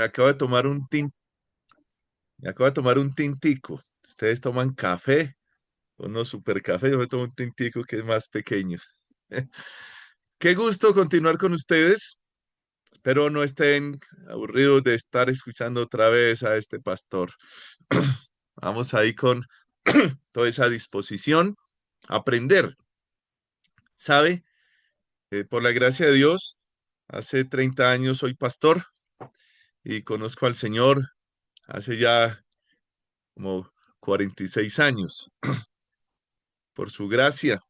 me acabo de tomar me acabo de tomar un tintico. Ustedes toman café, uno super café, yo me tomo un tintico que es más pequeño. Qué gusto continuar con ustedes. Espero no estén aburridos de estar escuchando otra vez a este pastor. Vamos ahí con toda esa disposición a aprender. ¿Sabe? Por la gracia de Dios, hace 30 años soy pastor y conozco al Señor hace ya como 46 años. Por su gracia,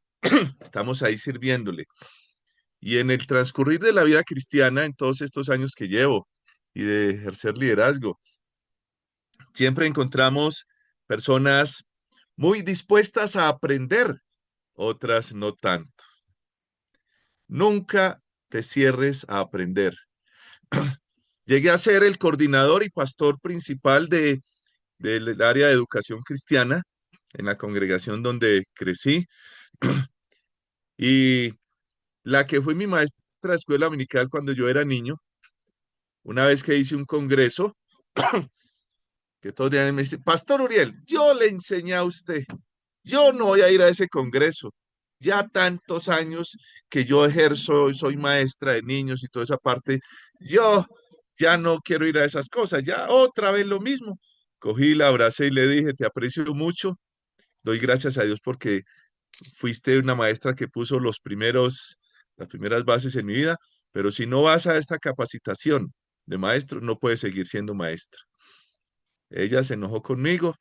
estamos ahí sirviéndole. Y en el transcurrir de la vida cristiana, en todos estos años que llevo y de ejercer liderazgo, siempre encontramos personas muy dispuestas a aprender, otras no tanto. Nunca te cierres a aprender. Llegué a ser el coordinador y pastor principal del área de educación cristiana en la congregación donde crecí. Y la que fue mi maestra de escuela dominical cuando yo era niño, una vez que hice un congreso, que todos días me dicen, Pastor Uriel, yo le enseñé a usted, yo no voy a ir a ese congreso. Ya tantos años que yo ejerzo, soy maestra de niños y toda esa parte, yo ya no quiero ir a esas cosas, ya otra vez lo mismo. Cogí, la abracé y le dije, te aprecio mucho, doy gracias a Dios porque fuiste una maestra que puso las primeras bases en mi vida, pero si no vas a esta capacitación de maestro, no puedes seguir siendo maestra. Ella se enojó conmigo,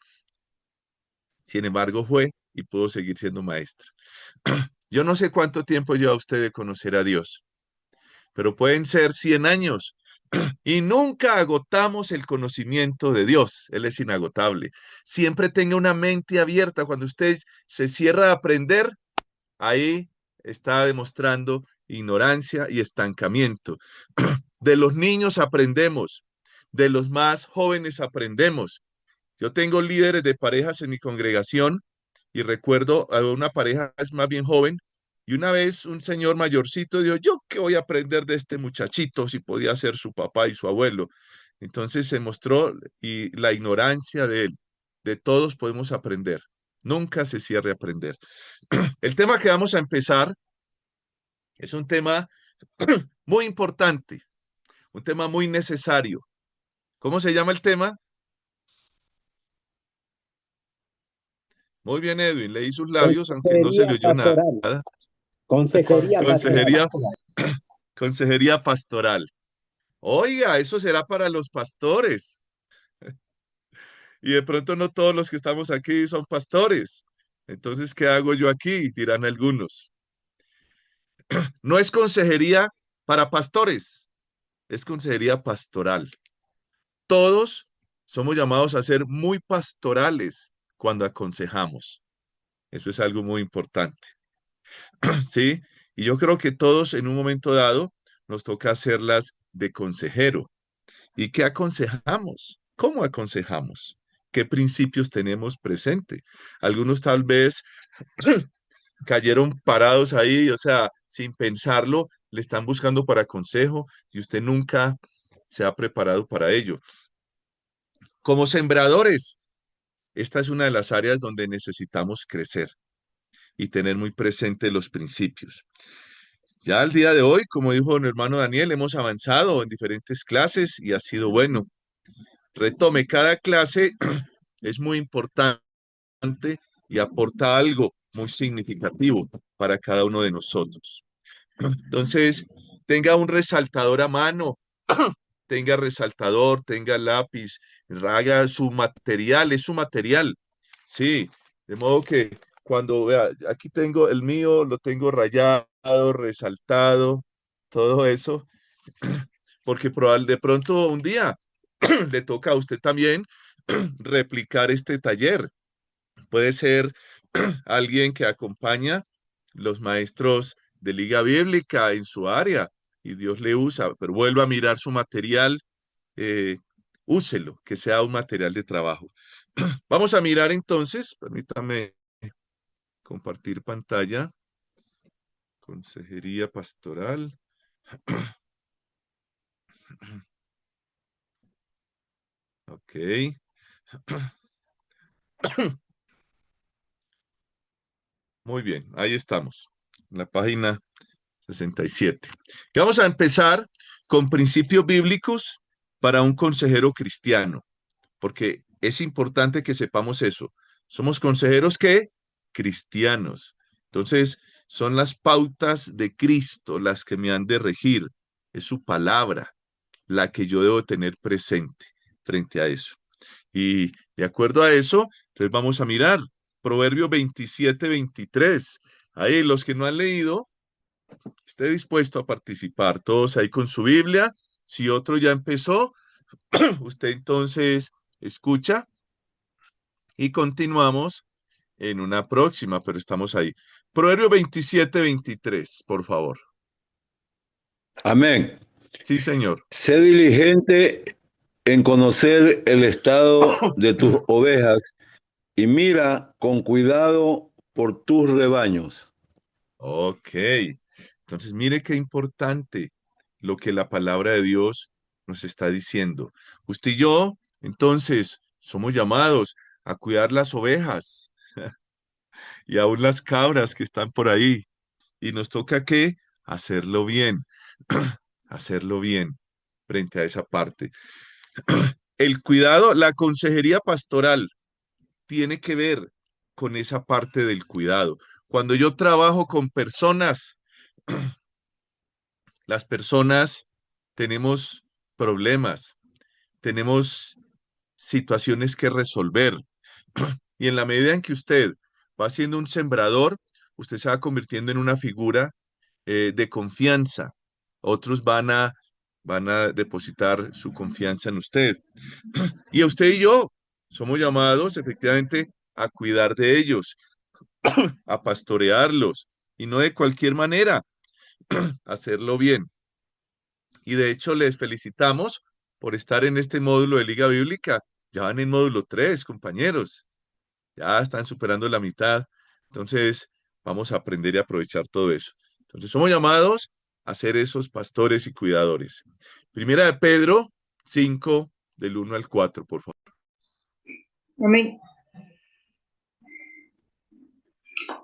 sin embargo fue y pudo seguir siendo maestra. Yo no sé cuánto tiempo lleva usted de conocer a Dios, pero pueden ser 100 años y nunca agotamos el conocimiento de Dios. Él es inagotable. Siempre tenga una mente abierta. Cuando usted se cierra a aprender, ahí está demostrando ignorancia y estancamiento. De los niños aprendemos, de los más jóvenes aprendemos. Yo tengo líderes de parejas en mi congregación y recuerdo a una pareja es más bien joven y una vez un señor mayorcito dijo, ¿yo qué voy a aprender de este muchachito si podía ser su papá y su abuelo? Entonces se mostró y la ignorancia de él. De todos podemos aprender. Nunca se cierre a aprender. El tema que vamos a empezar es un tema muy importante, un tema muy necesario. ¿Cómo se llama el tema? Muy bien, Edwin, leí sus labios, aunque no se Consejería le oyó nada. pastoral. Consejería pastoral. Consejería, consejería pastoral. Oiga, eso será para los pastores. Y de pronto no todos los que estamos aquí son pastores. Entonces, ¿qué hago yo aquí? Dirán algunos. No es consejería para pastores, es consejería pastoral. Todos somos llamados a ser muy pastorales cuando aconsejamos. Eso es algo muy importante. ¿Sí? Y yo creo que todos en un momento dado nos toca hacerlas de consejero. ¿Y qué aconsejamos? ¿Cómo aconsejamos? ¿Qué principios tenemos presente? Algunos tal vez cayeron parados ahí, o sea, sin pensarlo, le están buscando para consejo y usted nunca se ha preparado para ello. Como sembradores, esta es una de las áreas donde necesitamos crecer y tener muy presentes los principios. Ya al día de hoy, como dijo mi hermano Daniel, hemos avanzado en diferentes clases y ha sido bueno. Retome, cada clase es muy importante y aporta algo muy significativo para cada uno de nosotros. Entonces, tenga un resaltador a mano, tenga resaltador, tenga lápiz, haga su material, es su material. Sí, de modo que cuando vea, aquí tengo el mío, lo tengo rayado, resaltado, todo eso, porque de pronto un día le toca a usted también replicar este taller. Puede ser alguien que acompaña los maestros de Liga Bíblica en su área y Dios le usa, pero vuelva a mirar su material, eh, úselo, que sea un material de trabajo. Vamos a mirar entonces, permítame compartir pantalla, consejería pastoral. Ok. Muy bien, ahí estamos, en la página 67. Y vamos a empezar con principios bíblicos para un consejero cristiano, porque es importante que sepamos eso. Somos consejeros que cristianos. Entonces, son las pautas de Cristo las que me han de regir. Es su palabra la que yo debo tener presente frente a eso. Y de acuerdo a eso, entonces vamos a mirar Proverbio 27-23. Ahí los que no han leído, esté dispuesto a participar, todos ahí con su Biblia. Si otro ya empezó, usted entonces escucha y continuamos en una próxima, pero estamos ahí. Proverbio 27-23, por favor. Amén. Sí, señor. Sé diligente en conocer el estado de tus ovejas y mira con cuidado por tus rebaños. Ok. Entonces, mire qué importante lo que la palabra de Dios nos está diciendo. Usted y yo, entonces, somos llamados a cuidar las ovejas y aún las cabras que están por ahí. Y nos toca que hacerlo bien, hacerlo bien frente a esa parte. El cuidado, la consejería pastoral tiene que ver con esa parte del cuidado. Cuando yo trabajo con personas, las personas tenemos problemas, tenemos situaciones que resolver. Y en la medida en que usted va siendo un sembrador, usted se va convirtiendo en una figura de confianza. Otros van a depositar su confianza en usted. Y usted y yo somos llamados efectivamente a cuidar de ellos, a pastorearlos, y no de cualquier manera, hacerlo bien. Y de hecho les felicitamos por estar en este módulo de Liga Bíblica. Ya van en módulo 3, compañeros. Ya están superando la mitad. Entonces, vamos a aprender y aprovechar todo eso. Entonces, somos llamados a ser esos pastores y cuidadores. Primera de Pedro 5, del 1 al 4, por favor. Amén.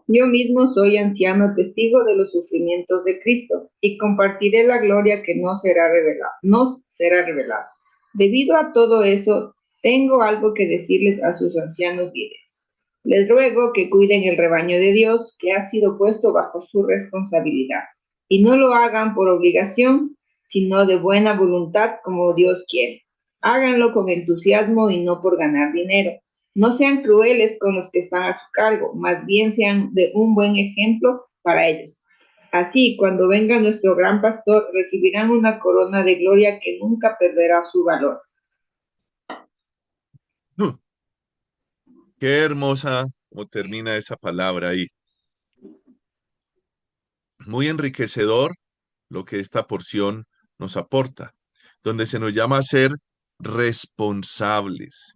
Yo mismo soy anciano testigo de los sufrimientos de Cristo y compartiré la gloria que no será revelada. Debido a todo eso, tengo algo que decirles a sus ancianos líderes. Les ruego que cuiden el rebaño de Dios que ha sido puesto bajo su responsabilidad y no lo hagan por obligación, sino de buena voluntad como Dios quiere. Háganlo con entusiasmo y no por ganar dinero. No sean crueles con los que están a su cargo, más bien sean de un buen ejemplo para ellos. Así, cuando venga nuestro gran pastor, recibirán una corona de gloria que nunca perderá su valor. Qué hermosa como termina esa palabra ahí. Muy enriquecedor lo que esta porción nos aporta, donde se nos llama a ser responsables.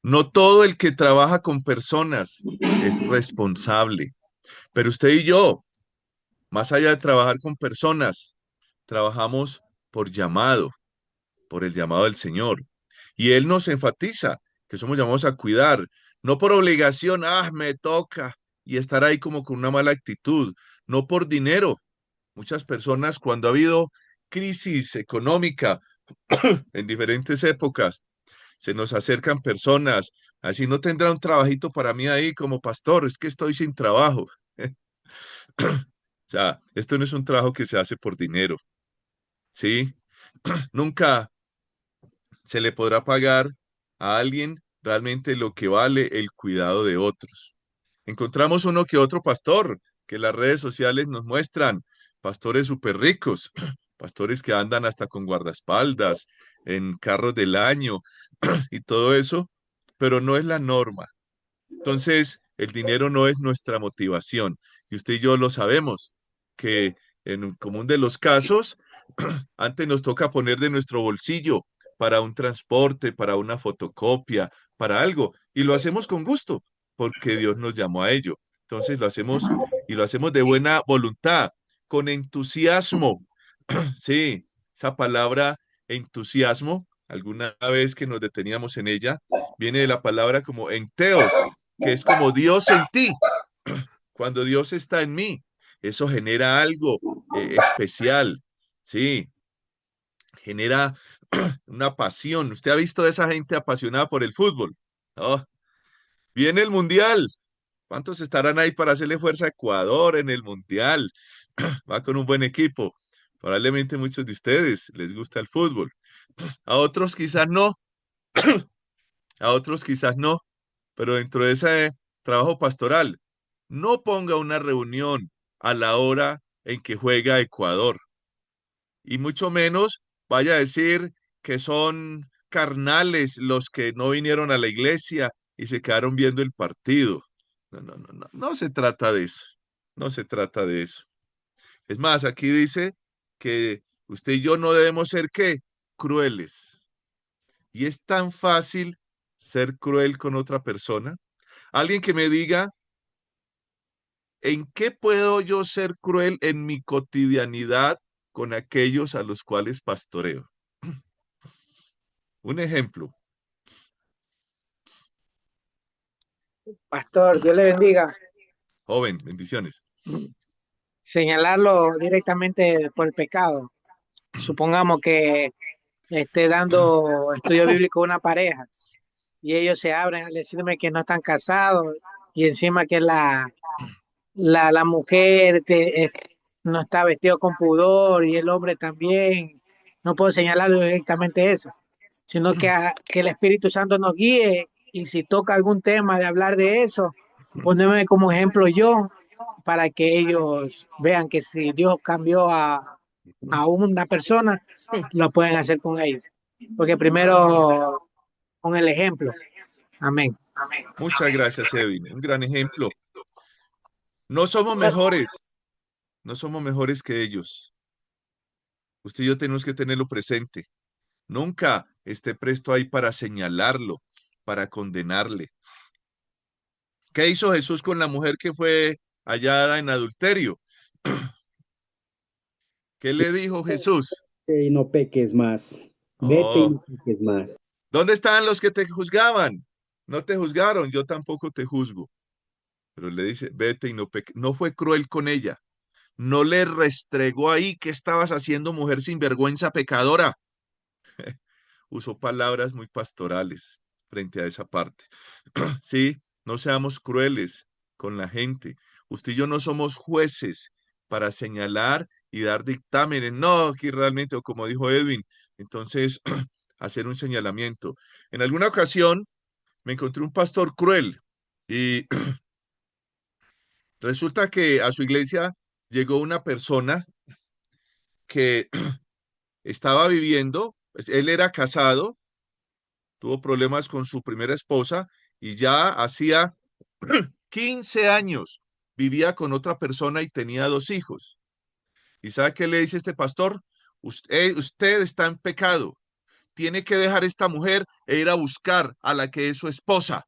No todo el que trabaja con personas es responsable, pero usted y yo, más allá de trabajar con personas, trabajamos por llamado, por el llamado del Señor. Y Él nos enfatiza que somos llamados a cuidar, no por obligación, me toca, y estar ahí como con una mala actitud, no por dinero. Muchas personas, cuando ha habido crisis económica en diferentes épocas, se nos acercan personas, así no tendrá un trabajito para mí ahí como pastor, es que estoy sin trabajo. O sea, esto no es un trabajo que se hace por dinero, ¿sí? Nunca se le podrá pagar a alguien realmente lo que vale el cuidado de otros. Encontramos uno que otro pastor que las redes sociales nos muestran, pastores súper ricos, pastores que andan hasta con guardaespaldas, en carros del año y todo eso, pero no es la norma. Entonces, el dinero no es nuestra motivación y usted y yo lo sabemos, que en un común de los casos, antes nos toca poner de nuestro bolsillo para un transporte, para una fotocopia, para algo, y lo hacemos con gusto, porque Dios nos llamó a ello. Entonces lo hacemos y lo hacemos de buena voluntad, con entusiasmo. Sí, esa palabra entusiasmo alguna vez que nos deteníamos en ella, viene de la palabra como enteos, que es como Dios en ti. Cuando Dios está en mí, eso genera algo especial, ¿sí? Genera una pasión. ¿Usted ha visto a esa gente apasionada por el fútbol? Oh, viene el Mundial. ¿Cuántos estarán ahí para hacerle fuerza a Ecuador en el Mundial? Va con un buen equipo. Probablemente muchos de ustedes les gusta el fútbol. A otros quizás no, a otros quizás no, pero dentro de ese trabajo pastoral, no ponga una reunión a la hora en que juega Ecuador y mucho menos vaya a decir que son carnales los que no vinieron a la iglesia y se quedaron viendo el partido. No, no, no, no, no se trata de eso. No se trata de eso. Es más, aquí dice que usted y yo no debemos ser ¿qué? Crueles. Y es tan fácil ser cruel con otra persona. Alguien que me diga, ¿en qué puedo yo ser cruel en mi cotidianidad con aquellos a los cuales pastoreo? Un ejemplo. Pastor, Dios le bendiga. Joven, bendiciones. Señalarlo directamente por el pecado. Supongamos que esté dando estudio bíblico a una pareja y ellos se abren al decirme que no están casados y encima que la mujer no está vestido con pudor y el hombre también. No puedo señalarlo directamente eso, sino que el Espíritu Santo nos guíe y si toca algún tema de hablar de eso, ponerme como ejemplo yo para que ellos vean que si Dios cambió a una persona, lo pueden hacer con ellos. Porque primero con el ejemplo. Amén. Muchas gracias, Edwin. Un gran ejemplo. No somos mejores, no somos mejores que ellos. Usted y yo tenemos que tenerlo presente. Nunca esté presto ahí para señalarlo, para condenarle. ¿Qué hizo Jesús con la mujer que fue hallada en adulterio? ¿Qué le dijo Jesús? Vete y no peques más. Vete y Oh, no peques más. ¿dónde estaban los que te juzgaban? No te juzgaron, yo tampoco te juzgo. Pero le dice, vete y no peques. No fue cruel con ella. No le restregó ahí qué estabas haciendo, mujer sinvergüenza pecadora. Usó palabras muy pastorales frente a esa parte. Sí, no seamos crueles con la gente. Usted y yo no somos jueces para señalar y dar dictámenes. No, aquí realmente, o como dijo Edwin, entonces hacer un señalamiento. En alguna ocasión me encontré un pastor cruel y resulta que a su iglesia llegó una persona que estaba viviendo, pues, él era casado, tuvo problemas con su primera esposa y ya hacía 15 años vivía con otra persona y tenía 2 hijos. ¿Y sabe qué le dice este pastor? Usted está en pecado. Tiene que dejar esta mujer e ir a buscar a la que es su esposa,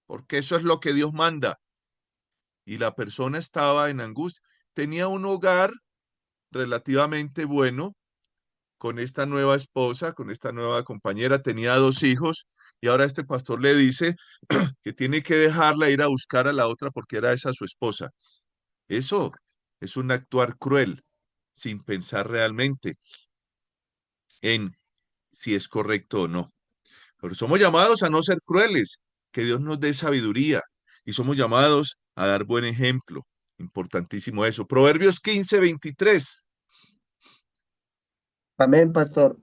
porque eso es lo que Dios manda. Y la persona estaba en angustia. Tenía un hogar relativamente bueno con esta nueva esposa, con esta nueva compañera, tenía 2 hijos y ahora este pastor le dice que tiene que dejarla ir a buscar a la otra porque era esa su esposa. Eso es un actuar cruel, sin pensar realmente en si es correcto o no. Pero somos llamados a no ser crueles, que Dios nos dé sabiduría y somos llamados a dar buen ejemplo. Importantísimo eso. Proverbios 15:23. Amén, pastor.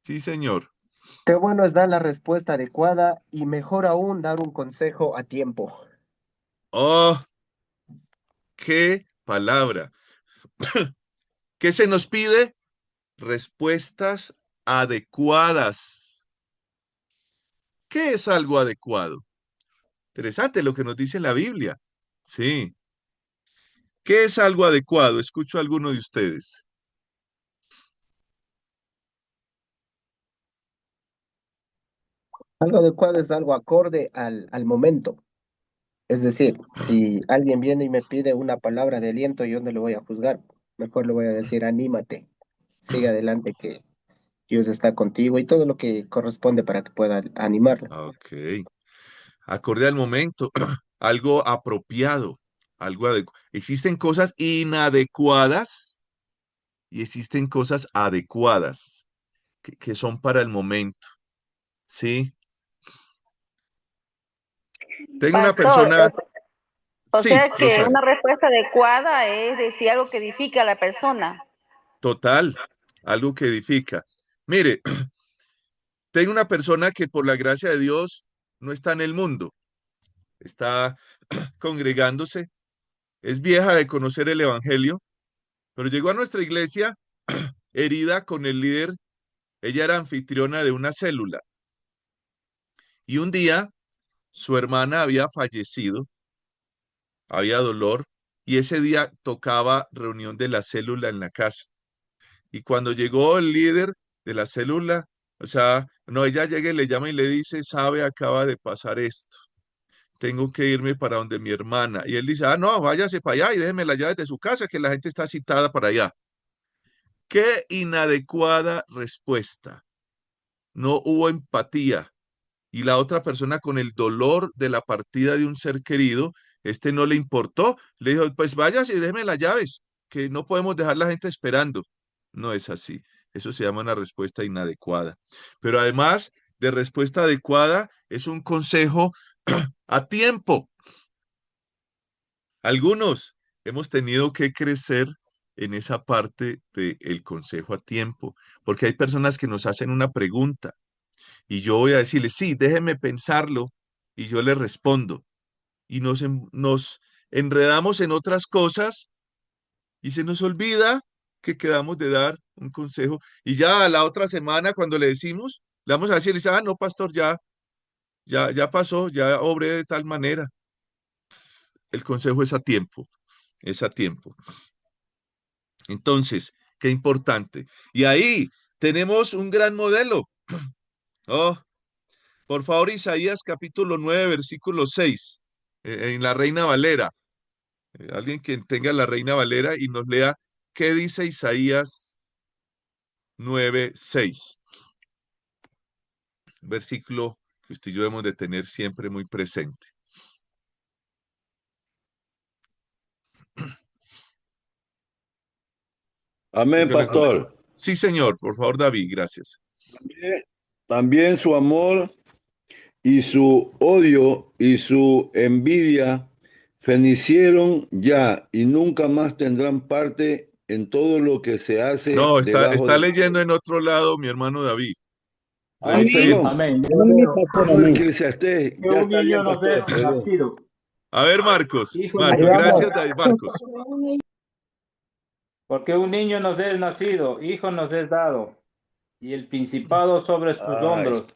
Sí, señor. Qué bueno es dar la respuesta adecuada y mejor aún dar un consejo a tiempo. Oh, qué palabra. ¿Qué se nos pide? Respuestas adecuadas. ¿Qué es algo adecuado? Interesante lo que nos dice la Biblia. Sí. ¿Qué es algo adecuado? Escucho a alguno de ustedes. Algo adecuado es algo acorde al momento. Es decir, si alguien viene y me pide una palabra de aliento, yo no le voy a juzgar. Mejor le voy a decir, anímate, sigue adelante, que Dios está contigo y todo lo que corresponde para que pueda animarla. Ok. Acorde al momento, algo apropiado, algo adecuado. Existen cosas inadecuadas y existen cosas adecuadas que son para el momento, ¿sí? Tengo una Pastor, persona, o sí, sea que Rosario, una respuesta adecuada es decir algo que edifica a la persona. total, algo que edifica. Mire, tengo una persona que por la gracia de Dios no está en el mundo, está congregándose, es vieja de conocer el Evangelio, pero llegó a nuestra iglesia herida con el líder. Ella era anfitriona de una célula y un día su hermana había fallecido, había dolor y ese día tocaba reunión de la célula en la casa. Y cuando llegó el líder de la célula, o sea, no, ella llega y le llama y le dice, sabe, acaba de pasar esto. Tengo que irme para donde mi hermana. Y él dice, ah, no, váyase para allá y déjeme las llaves de su casa, que la gente está citada para allá. Qué inadecuada respuesta. No hubo empatía. Y la otra persona con el dolor de la partida de un ser querido, este no le importó. Le dijo, pues váyase y déjeme las llaves, que no podemos dejar la gente esperando. No es así. Eso se llama una respuesta inadecuada. Pero además de respuesta adecuada, es un consejo a tiempo. Algunos hemos tenido que crecer en esa parte del consejo a tiempo, porque hay personas que nos hacen una pregunta y yo voy a decirle, sí, déjeme pensarlo y yo le respondo. Y nos enredamos en otras cosas y se nos olvida que quedamos de dar un consejo. Y ya la otra semana cuando le decimos, le vamos a decir, dice, ah, no, pastor, ya pasó, ya obré de tal manera. El consejo es a tiempo, es a tiempo. Entonces, qué importante. Y ahí tenemos un gran modelo. Oh, por favor, Isaías capítulo 9 versículo 6 en la Reina Valera. Alguien que tenga la Reina Valera y nos lea qué dice Isaías 9:6. Versículo que usted y yo debemos de tener siempre muy presente. ¿Usted Amén, qué lo encuentra? pastor. Sí, señor. Por favor, David, gracias. También su amor y su odio y su envidia fenecieron ya y nunca más tendrán parte en todo lo que se hace No, debajo está del leyendo sol. en otro lado mi hermano David. Ay, Debe seguir. perdón. Amén. Yo Amén, mi leo pastor, No, es amén. que que ya un está niño bien, nos pastor, es perdón. nacido, A ver, Marcos. hijo nos Ahí Marcos, es vamos. gracias, dado. David. Marcos. Porque un niño nos es nacido, hijo nos es dado, y el principado sobre sus Ay, hombros,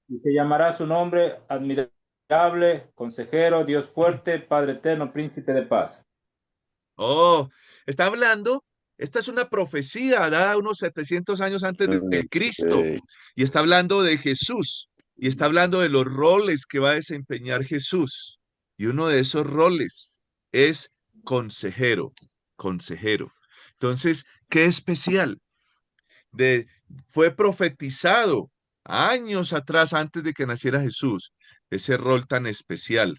y se llamará su nombre admirable, consejero, Dios fuerte, Padre eterno, príncipe de paz. Oh, está hablando, esta es una profecía dada unos 700 años antes de Cristo, ok. y está hablando de Jesús, y está hablando de los roles que va a desempeñar Jesús. Y uno de esos roles es consejero, consejero. Entonces, qué especial. De, fue profetizado años atrás, antes de que naciera Jesús, ese rol tan especial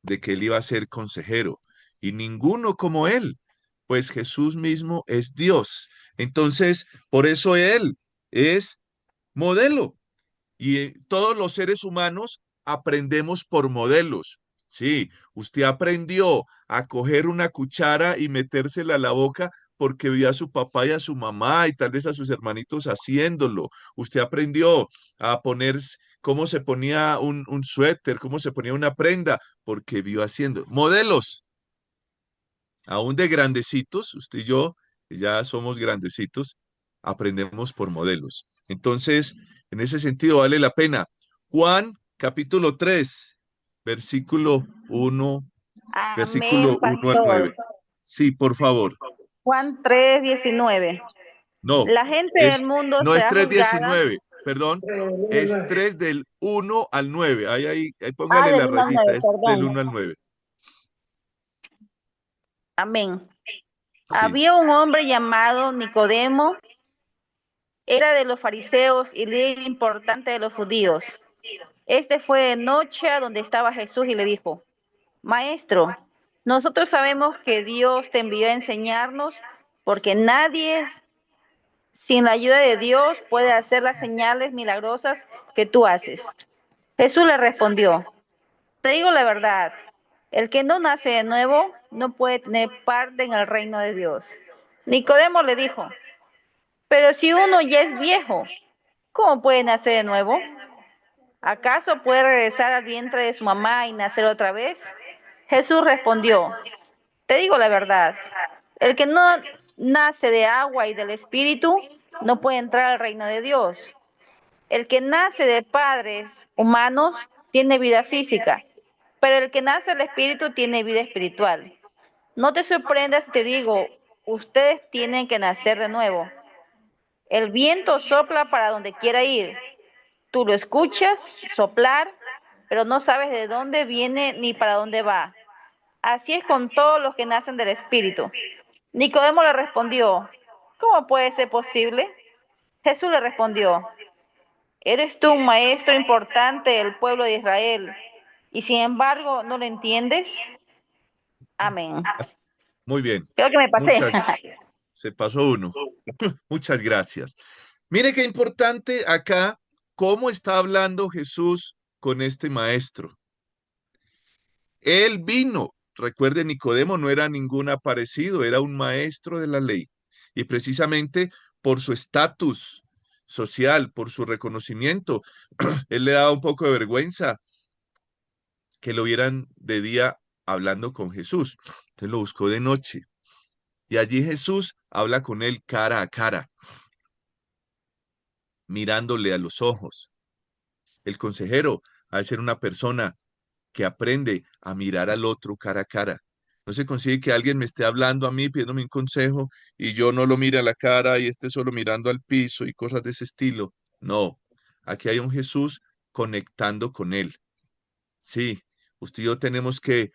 de que él iba a ser consejero y ninguno como él, pues Jesús mismo es Dios. Entonces, por eso él es modelo y todos los seres humanos aprendemos por modelos. Sí, usted aprendió a coger una cuchara y metérsela a la boca porque vio a su papá y a su mamá y tal vez a sus hermanitos haciéndolo. Usted aprendió a poner cómo se ponía un suéter, cómo se ponía una prenda, porque vio haciendo. Modelos, aún de grandecitos, usted y yo ya somos grandecitos, aprendemos por modelos. Entonces, en ese sentido vale la pena. Juan capítulo 3 versículo 1, Amén, versículo 1 al 9. pastor. Sí, por favor. Juan 3:19. No, La gente del mundo no es será juzgada. 3:19, perdón, es 3 del 1 al 9. Ahí Ah, póngale del la 1 al 9, rayita, es del perdón. 1 al 9. Amén. Sí. Había un hombre llamado Nicodemo, Era de los fariseos y líder importante de los judíos. Este fue de noche a donde estaba Jesús y le dijo: Maestro, nosotros sabemos que Dios te envió a enseñarnos, porque nadie sin la ayuda de Dios puede hacer las señales milagrosas que tú haces. Jesús le respondió: Te digo la verdad, el que no nace de nuevo no puede tener parte en el reino de Dios. Nicodemo le dijo: Pero si uno ya es viejo, ¿cómo puede nacer de nuevo? ¿Acaso puede regresar al vientre de su mamá y nacer otra vez? Jesús respondió: Te digo la verdad, el que no nace de agua y del Espíritu no puede entrar al reino de Dios. El que nace de padres humanos tiene vida física, pero el que nace del Espíritu tiene vida espiritual. No te sorprendas si te digo, ustedes tienen que nacer de nuevo. El viento sopla para donde quiera ir. Tú lo escuchas soplar, pero no sabes de dónde viene ni para dónde va. Así es con todos los que nacen del Espíritu. Nicodemo le respondió: ¿Cómo puede ser posible? Jesús le respondió: ¿Eres tú un maestro importante del pueblo de Israel y sin embargo no lo entiendes? Amén. Muy bien. Creo que me pasé. Se pasó uno. Muchas gracias. Mire qué importante acá cómo está hablando Jesús con este maestro. Él vino. Recuerde, Nicodemo no era ningún aparecido, era un maestro de la ley. Y precisamente por su estatus social, por su reconocimiento, él le daba un poco de vergüenza que lo vieran de día hablando con Jesús. Entonces lo buscó de noche. Y allí Jesús habla con él cara a cara, mirándole a los ojos. El consejero ha de ser una persona que aprende a mirar al otro cara a cara. No se consigue que alguien me esté hablando a mí, pidiéndome un consejo, y yo no lo mire a la cara y esté solo mirando al piso y cosas de ese estilo. No, aquí hay un Jesús conectando con él. Sí, usted y yo tenemos que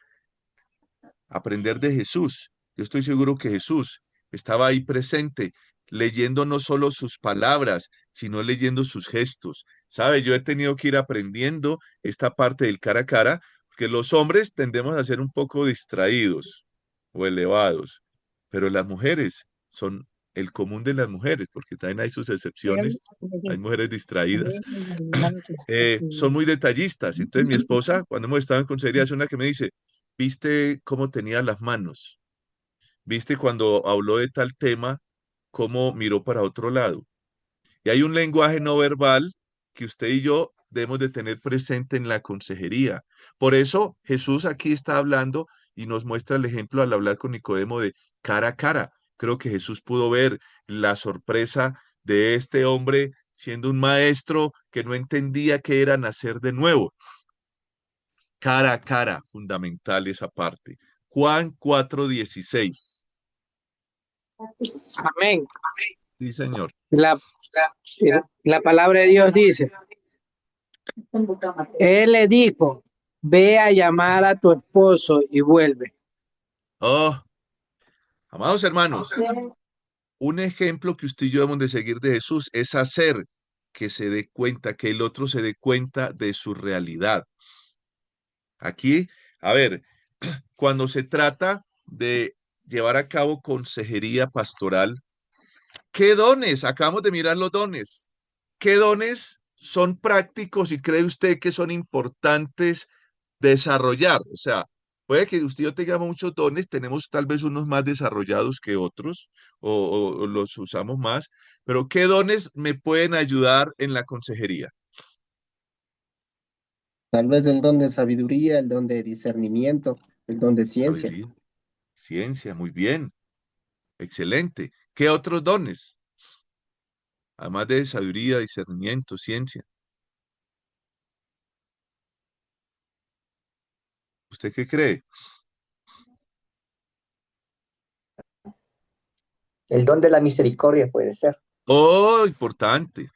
aprender de Jesús. Yo estoy seguro que Jesús estaba ahí presente, leyendo no solo sus palabras, sino leyendo sus gestos. ¿Sabe? Yo he tenido que ir aprendiendo esta parte del cara a cara, porque los hombres tendemos a ser un poco distraídos o elevados, pero las mujeres son el común de las mujeres, porque también hay sus excepciones, hay mujeres distraídas, son muy detallistas. Entonces mi esposa, cuando hemos estado en consejería, es una que me dice: ¿viste cómo tenía las manos? ¿Viste cuando habló de tal tema, cómo miró para otro lado? Y hay un lenguaje no verbal que usted y yo debemos de tener presente en la consejería. Por eso Jesús aquí está hablando y nos muestra el ejemplo al hablar con Nicodemo de cara a cara. Creo que Jesús pudo ver la sorpresa de este hombre siendo un maestro que no entendía qué era nacer de nuevo. Cara a cara, fundamental esa parte. Juan 4:16. Amén. Sí, señor. La palabra de Dios dice, Él le dijo, ve a llamar a tu esposo y vuelve. Oh, amados hermanos, un ejemplo que usted y yo debemos de seguir de Jesús es hacer que se dé cuenta, que el otro se dé cuenta de su realidad. Aquí, a ver, cuando se trata de llevar a cabo consejería pastoral, ¿qué dones? Acabamos de mirar los dones. ¿Qué dones son prácticos y cree usted que son importantes desarrollar? O sea, puede que usted y yo tengamos muchos dones, tenemos tal vez unos más desarrollados que otros o los usamos más, pero ¿qué dones me pueden ayudar en la consejería? Tal vez el don de sabiduría, el don de discernimiento, el don de ciencia. Sabiduría, ciencia, muy bien, excelente. ¿Qué otros dones? Además de sabiduría, discernimiento, ciencia. ¿Usted qué cree? El don de la misericordia puede ser. Oh, importante.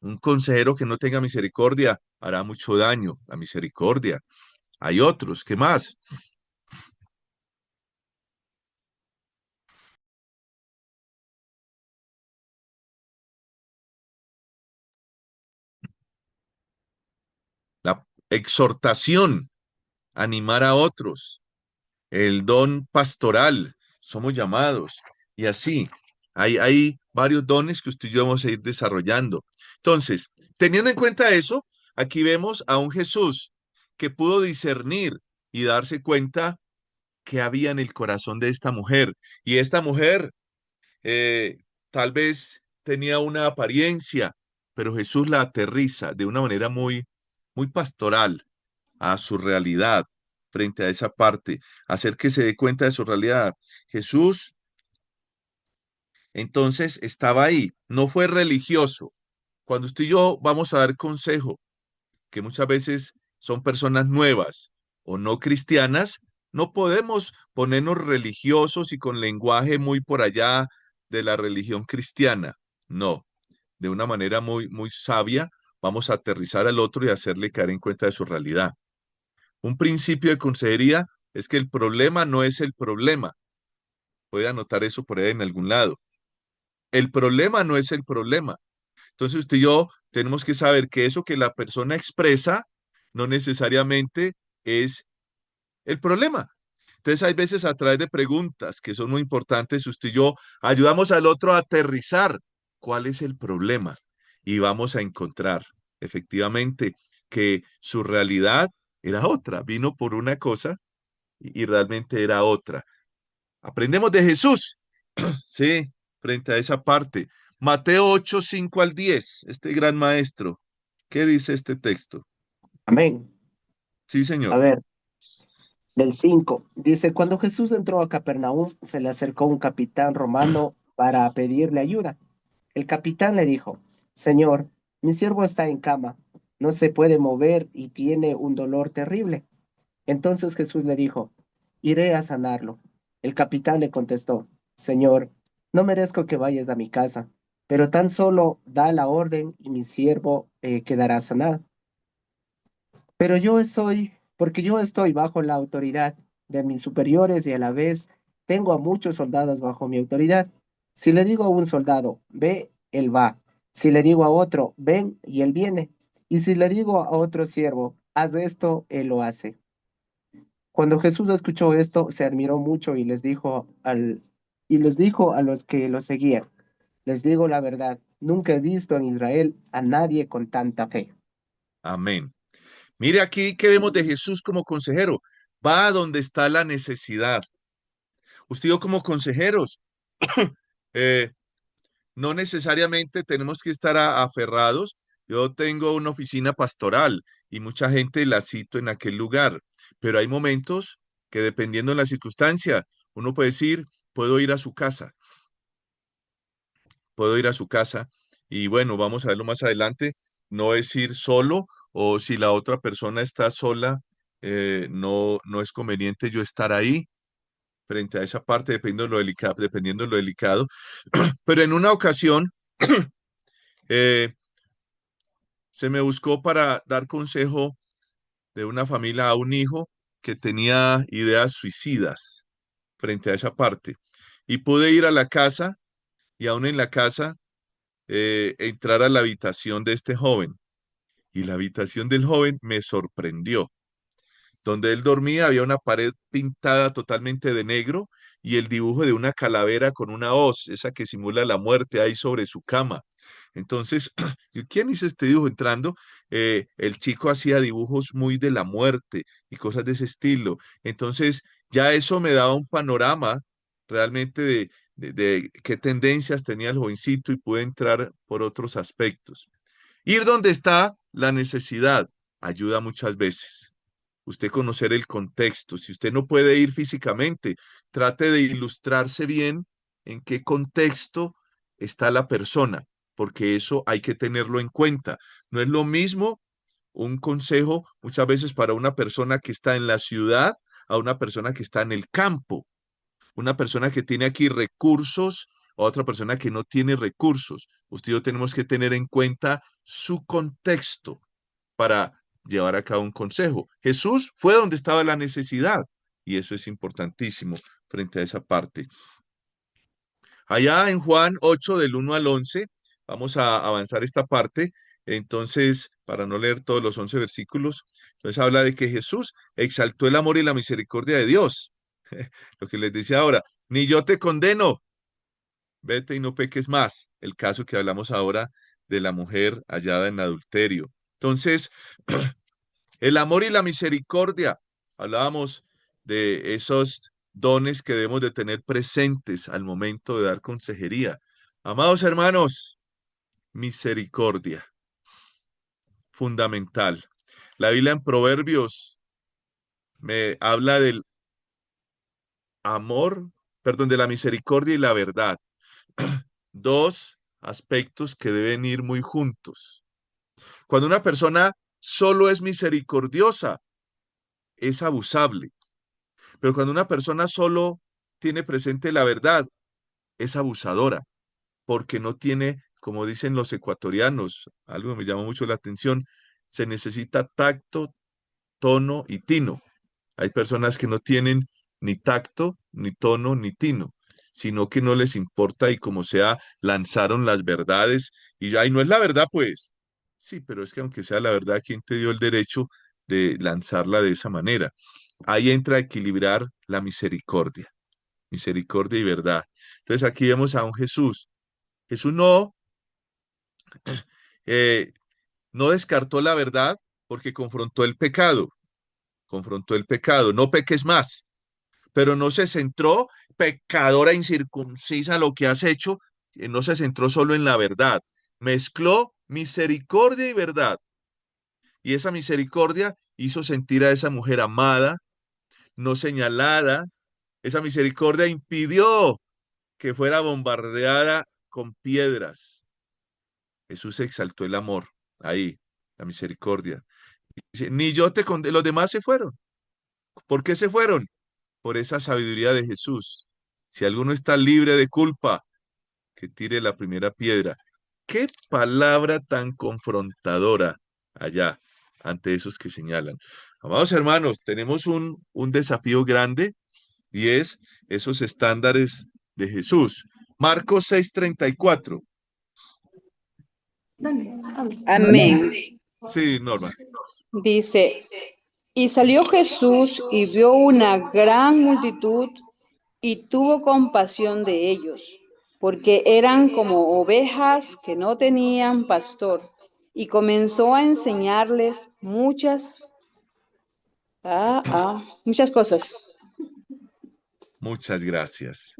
Un consejero que no tenga misericordia hará mucho daño. La misericordia. Hay otros. ¿Qué más? exhortación, animar a otros, el don pastoral, somos llamados, y así, hay varios dones que usted y yo vamos a ir desarrollando. Entonces, teniendo en cuenta eso, aquí vemos a un Jesús que pudo discernir y darse cuenta que había en el corazón de esta mujer, y esta mujer eh, tal vez tenía una apariencia, pero Jesús la aterriza de una manera muy pastoral a su realidad frente a esa parte, hacer que se dé cuenta de su realidad. Jesús entonces estaba ahí, no fue religioso. Cuando usted y yo vamos a dar consejo, que muchas veces son personas nuevas o no cristianas, no podemos ponernos religiosos y con lenguaje muy por allá de la religión cristiana. No, de una manera muy sabia, vamos a aterrizar al otro y hacerle caer en cuenta de su realidad. Un principio de consejería es que el problema no es el problema. Puede anotar eso por ahí en algún lado. El problema no es el problema. Entonces usted y yo tenemos que saber que eso que la persona expresa no necesariamente es el problema. Entonces hay veces a través de preguntas que son muy importantes, usted y yo ayudamos al otro a aterrizar cuál es el problema y vamos a encontrar efectivamente que su realidad era otra, vino por una cosa y realmente era otra. Aprendemos de Jesús, sí, frente a esa parte. Mateo 8 5 al 10 este gran maestro. ¿Qué dice este texto? Amén. Sí, A señor. ver, del 5 dice, cuando Jesús entró a Capernaum, se le acercó un capitán romano para pedirle ayuda. El capitán le dijo, Señor, mi siervo está en cama, no se puede mover y tiene un dolor terrible. Entonces Jesús le dijo, iré a sanarlo. El capitán le contestó, Señor, no merezco que vayas a mi casa, pero tan solo da la orden y mi siervo quedará sanado. Pero porque yo estoy bajo la autoridad de mis superiores y a la vez tengo a muchos soldados bajo mi autoridad. Si le digo a un soldado, ve, él va. Si le digo a otro, ven, y él viene. Y si le digo a otro siervo, haz esto, él lo hace. Cuando Jesús escuchó esto, se admiró mucho y les dijo a los que lo seguían, les digo la verdad, nunca he visto en Israel a nadie con tanta fe. Amén. Mire aquí que vemos de Jesús como consejero. Va a donde está la necesidad. Usted y yo como consejeros, eh, no necesariamente tenemos que estar aferrados. Yo tengo una oficina pastoral y mucha gente la cito en aquel lugar, pero hay momentos que dependiendo de la circunstancia, uno puede decir, puedo ir a su casa, puedo ir a su casa y bueno, vamos a verlo más adelante, no es ir solo o si la otra persona está sola, no es conveniente yo estar ahí frente a esa parte, dependiendo de lo delicado. Pero en una ocasión eh, se me buscó para dar consejo de una familia a un hijo que tenía ideas suicidas frente a esa parte. Y pude ir a la casa y aún en la casa entrar a la habitación de este joven. Y la habitación del joven me sorprendió. Donde él dormía había una pared pintada totalmente de negro y el dibujo de una calavera con una hoz, esa que simula la muerte ahí sobre su cama. Entonces, ¿quién hizo este dibujo entrando? El chico hacía dibujos muy de la muerte y cosas de ese estilo. Entonces, ya eso me daba un panorama realmente de qué tendencias tenía el jovencito y pude entrar por otros aspectos. Ir donde está la necesidad ayuda muchas veces. Usted conocer el contexto. Si usted no puede ir físicamente, trate de ilustrarse bien en qué contexto está la persona, porque eso hay que tenerlo en cuenta. No es lo mismo un consejo muchas veces para una persona que está en la ciudad a una persona que está en el campo, una persona que tiene aquí recursos a otra persona que no tiene recursos. Usted y yo tenemos que tener en cuenta su contexto para llevar a cabo un consejo. Jesús fue donde estaba la necesidad y eso es importantísimo frente a esa parte. Allá en Juan 8 del 1 al 11 vamos a avanzar esta parte. Entonces, para no leer todos los 11 versículos, entonces habla de que Jesús exaltó el amor y la misericordia de Dios. Lo que les decía ahora, ni yo te condeno, vete y no peques más. El caso que hablamos ahora de la mujer hallada en adulterio. Entonces, el amor y la misericordia, hablábamos de esos dones que debemos de tener presentes al momento de dar consejería. Amados hermanos, misericordia, fundamental. La Biblia en Proverbios me habla del amor, perdón, de la misericordia y la verdad. Dos aspectos que deben ir muy juntos. Cuando una persona solo es misericordiosa, es abusable. Pero cuando una persona solo tiene presente la verdad, es abusadora, porque no tiene, como dicen los ecuatorianos, algo que me llama mucho la atención, se necesita tacto, tono y tino. Hay personas que no tienen ni tacto, ni tono, ni tino, sino que no les importa y como sea, lanzaron las verdades y ya, y no es la verdad, pues. Sí, pero es que aunque sea la verdad, ¿quién te dio el derecho de lanzarla de esa manera? Ahí entra a equilibrar la misericordia y verdad. Entonces aquí vemos a un Jesús. Jesús eh, no descartó la verdad porque confrontó el pecado, no peques más, pero no se centró, pecadora incircuncisa, lo que has hecho, no se centró solo en la verdad, mezcló misericordia y verdad, y esa misericordia hizo sentir a esa mujer amada, no señalada, esa misericordia impidió que fuera bombardeada con piedras. Jesús exaltó el amor, ahí, la misericordia. Dice, ni yo te condeno, los demás se fueron. ¿Por qué se fueron? Por esa sabiduría de Jesús. Si alguno está libre de culpa, que tire la primera piedra. Qué palabra tan confrontadora allá ante esos que señalan. Amados hermanos, tenemos un desafío grande y es esos estándares de Jesús. Marcos 6:34. Amén. Sí, Norma. Dice, y salió Jesús y vio una gran multitud y tuvo compasión de ellos, porque eran como ovejas que no tenían pastor, y comenzó a enseñarles muchas cosas. Muchas gracias.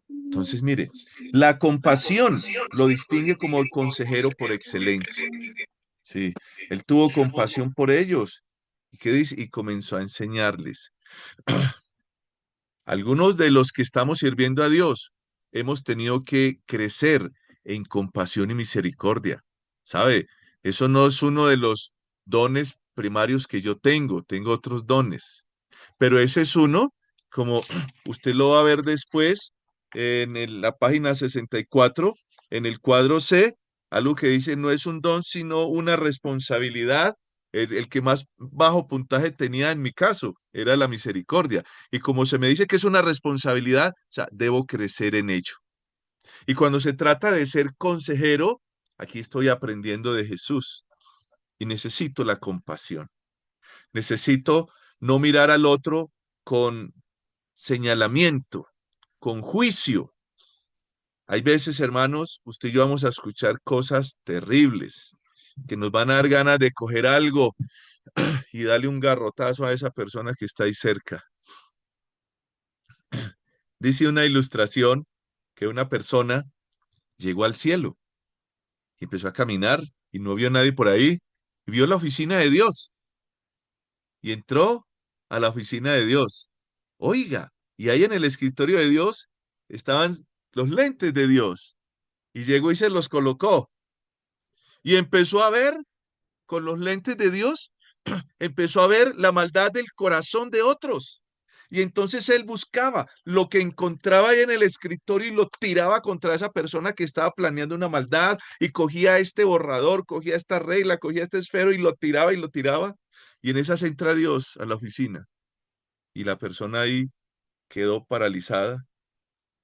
Entonces, mire, la compasión lo distingue como el consejero por excelencia. Sí, él tuvo compasión por ellos. ¿Y qué dice? Y comenzó a enseñarles. Algunos de los que estamos sirviendo a Dios hemos tenido que crecer en compasión y misericordia. ¿Sabe? Eso no es uno de los dones primarios que yo tengo otros dones. Pero ese es uno, como usted lo va a ver después en la página 64, en el cuadro C, algo que dice no es un don, sino una responsabilidad. El que más bajo puntaje tenía en mi caso era la misericordia. Y como se me dice que es una responsabilidad, o sea, debo crecer en ello. Y cuando se trata de ser consejero, aquí estoy aprendiendo de Jesús y necesito la compasión. Necesito no mirar al otro con señalamiento, con juicio. Hay veces, hermanos, usted y yo vamos a escuchar cosas terribles que nos van a dar ganas de coger algo y darle un garrotazo a esa persona que está ahí cerca. Dice una ilustración que una persona llegó al cielo y empezó a caminar y no vio a nadie por ahí y vio la oficina de Dios y entró a la oficina de Dios. Oiga, y ahí en el escritorio de Dios estaban los lentes de Dios y llegó y se los colocó y empezó a ver con los lentes de Dios, empezó a ver la maldad del corazón de otros. Y entonces él buscaba lo que encontraba ahí en el escritorio y lo tiraba contra esa persona que estaba planeando una maldad y cogía este borrador, cogía esta regla, cogía este esfero y lo tiraba y lo tiraba. Y en esas entra Dios a la oficina y la persona ahí quedó paralizada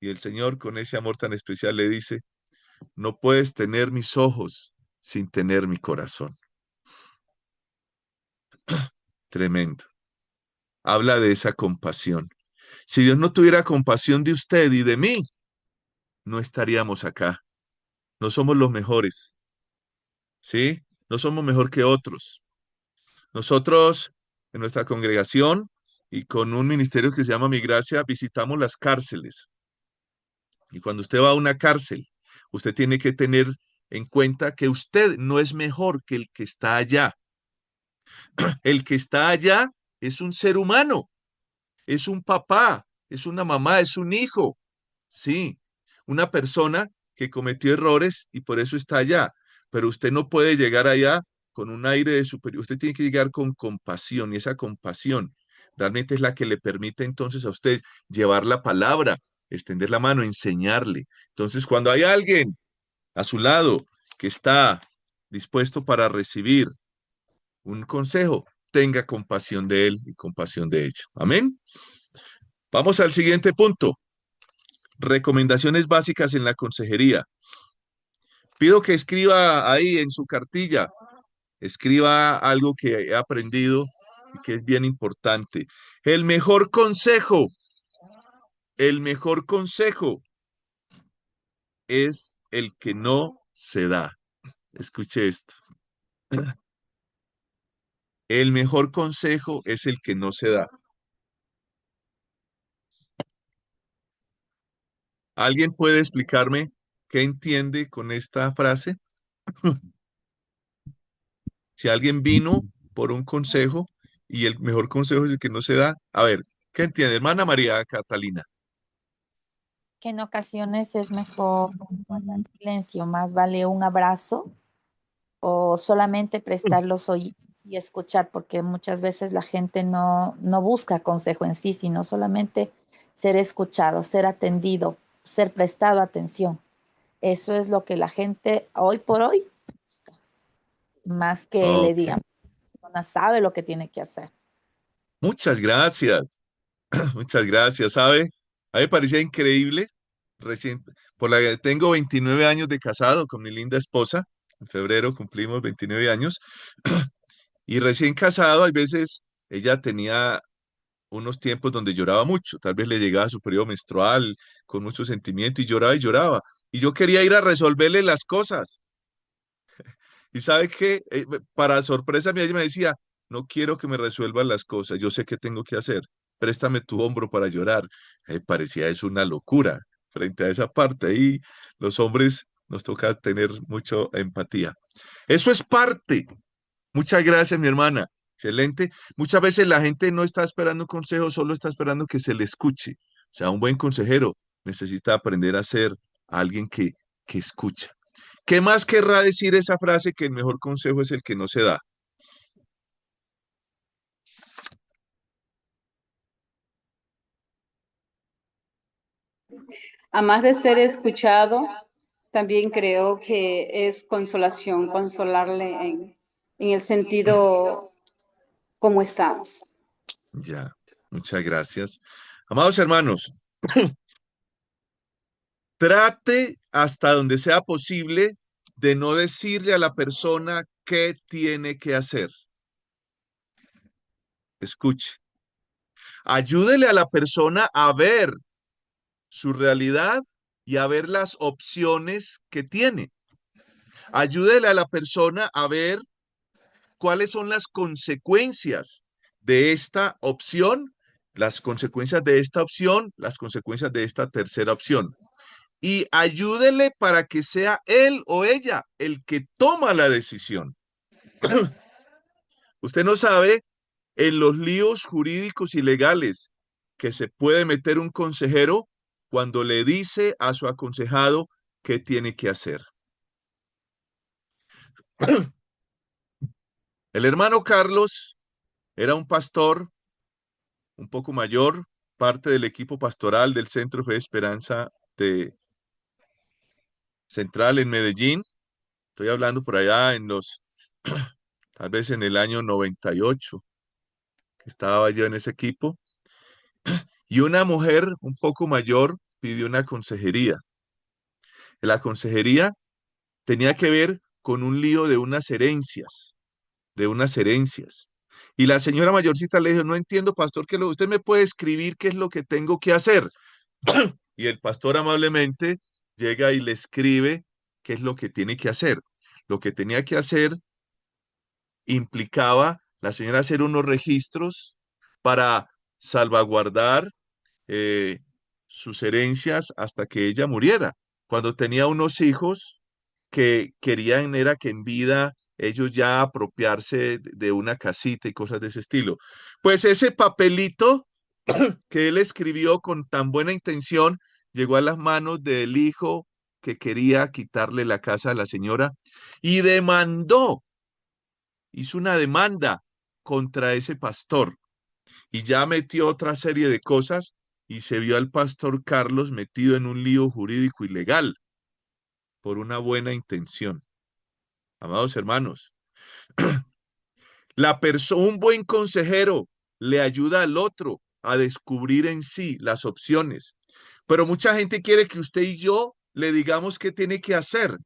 y el Señor con ese amor tan especial le dice, no puedes tener mis ojos sin tener mi corazón. Tremendo. Habla de esa compasión. Si Dios no tuviera compasión de usted y de mí, no estaríamos acá. No somos los mejores, ¿sí? No somos mejor que otros. Nosotros, en nuestra congregación y con un ministerio que se llama Mi Gracia, visitamos las cárceles. Y cuando usted va a una cárcel, usted tiene que tener en cuenta que usted no es mejor que el que está allá. El que está allá es un ser humano, es un papá, es una mamá, es un hijo. Sí, una persona que cometió errores y por eso está allá. Pero usted no puede llegar allá con un aire de superior. Usted tiene que llegar con compasión y esa compasión realmente es la que le permite entonces a usted llevar la palabra, extender la mano, enseñarle. Entonces, cuando hay alguien a su lado que está dispuesto para recibir un consejo, tenga compasión de él y compasión de ella. Amén. Vamos al siguiente punto. Recomendaciones básicas en la consejería. Pido que escriba ahí en su cartilla, escriba algo que he aprendido y que es bien importante. El mejor consejo es el que no se da. Escuche esto. El mejor consejo es el que no se da. ¿Alguien puede explicarme qué entiende con esta frase? Si alguien vino por un consejo y el mejor consejo es el que no se da, a ver, ¿qué entiende, hermana María Catalina? Que en ocasiones es mejor guardar silencio, más vale un abrazo o solamente prestar los oídos y escuchar, porque muchas veces la gente no busca consejo en sí, sino solamente ser escuchado, ser atendido, ser prestado atención. Eso es lo que la gente hoy por hoy, más que le Ok, digan, la persona sabe lo que tiene que hacer. muchas gracias, muchas gracias, ¿sabe? A mí me parecía increíble, recién, tengo 29 años de casado con mi linda esposa, en febrero cumplimos 29 años, y recién casado, hay veces ella tenía unos tiempos donde lloraba mucho, tal vez le llegaba su periodo menstrual con mucho sentimiento y lloraba, y yo quería ir a resolverle las cosas. Y sabe que, para sorpresa mía, ella me decía, no quiero que me resuelvan las cosas, yo sé qué tengo que hacer, préstame tu hombro para llorar. Parecía eso una locura frente a esa parte. Ahí los hombres nos toca tener mucha empatía. Eso es parte. Muchas gracias, mi hermana. Excelente. Muchas veces la gente no está esperando un consejo, solo está esperando que se le escuche. O sea, un buen consejero necesita aprender a ser alguien que escucha. ¿Qué más querrá decir esa frase que el mejor consejo es el que no se da? Además de ser escuchado, también creo que es consolación, consolarle en el sentido como estamos. Ya, muchas gracias. Amados hermanos, trate hasta donde sea posible de no decirle a la persona qué tiene que hacer. Escuche. Ayúdele a la persona a ver su realidad y a ver las opciones que tiene. Ayúdele a la persona a ver cuáles son las consecuencias de esta opción, las consecuencias de esta opción, las consecuencias de esta tercera opción. Y ayúdele para que sea él o ella el que toma la decisión. Usted no sabe en los líos jurídicos y legales que se puede meter un consejero cuando le dice a su aconsejado qué tiene que hacer. El hermano Carlos era un pastor un poco mayor, parte del equipo pastoral del Centro Fe Esperanza de Central en Medellín. Estoy hablando por allá tal vez en el año 98, que estaba yo en ese equipo. Y una mujer un poco mayor pidió una consejería. La consejería tenía que ver con un lío de unas herencias, de unas herencias. Y la señora mayorcita le dijo, no entiendo, pastor, que usted me puede escribir qué es lo que tengo que hacer. Y el pastor amablemente llega y le escribe qué es lo que tiene que hacer. Lo que tenía que hacer implicaba la señora hacer unos registros para salvaguardar eh, sus herencias hasta que ella muriera. Cuando tenía unos hijos que querían era que en vida ellos ya apropiarse de una casita y cosas de ese estilo. Pues ese papelito que él escribió con tan buena intención llegó a las manos del hijo que quería quitarle la casa a la señora y demandó, hizo una demanda contra ese pastor y ya metió otra serie de cosas y se vio al pastor Carlos metido en un lío jurídico ilegal por una buena intención. Amados hermanos, un buen consejero le ayuda al otro a descubrir en sí las opciones, pero mucha gente quiere que usted y yo le digamos qué tiene que hacer.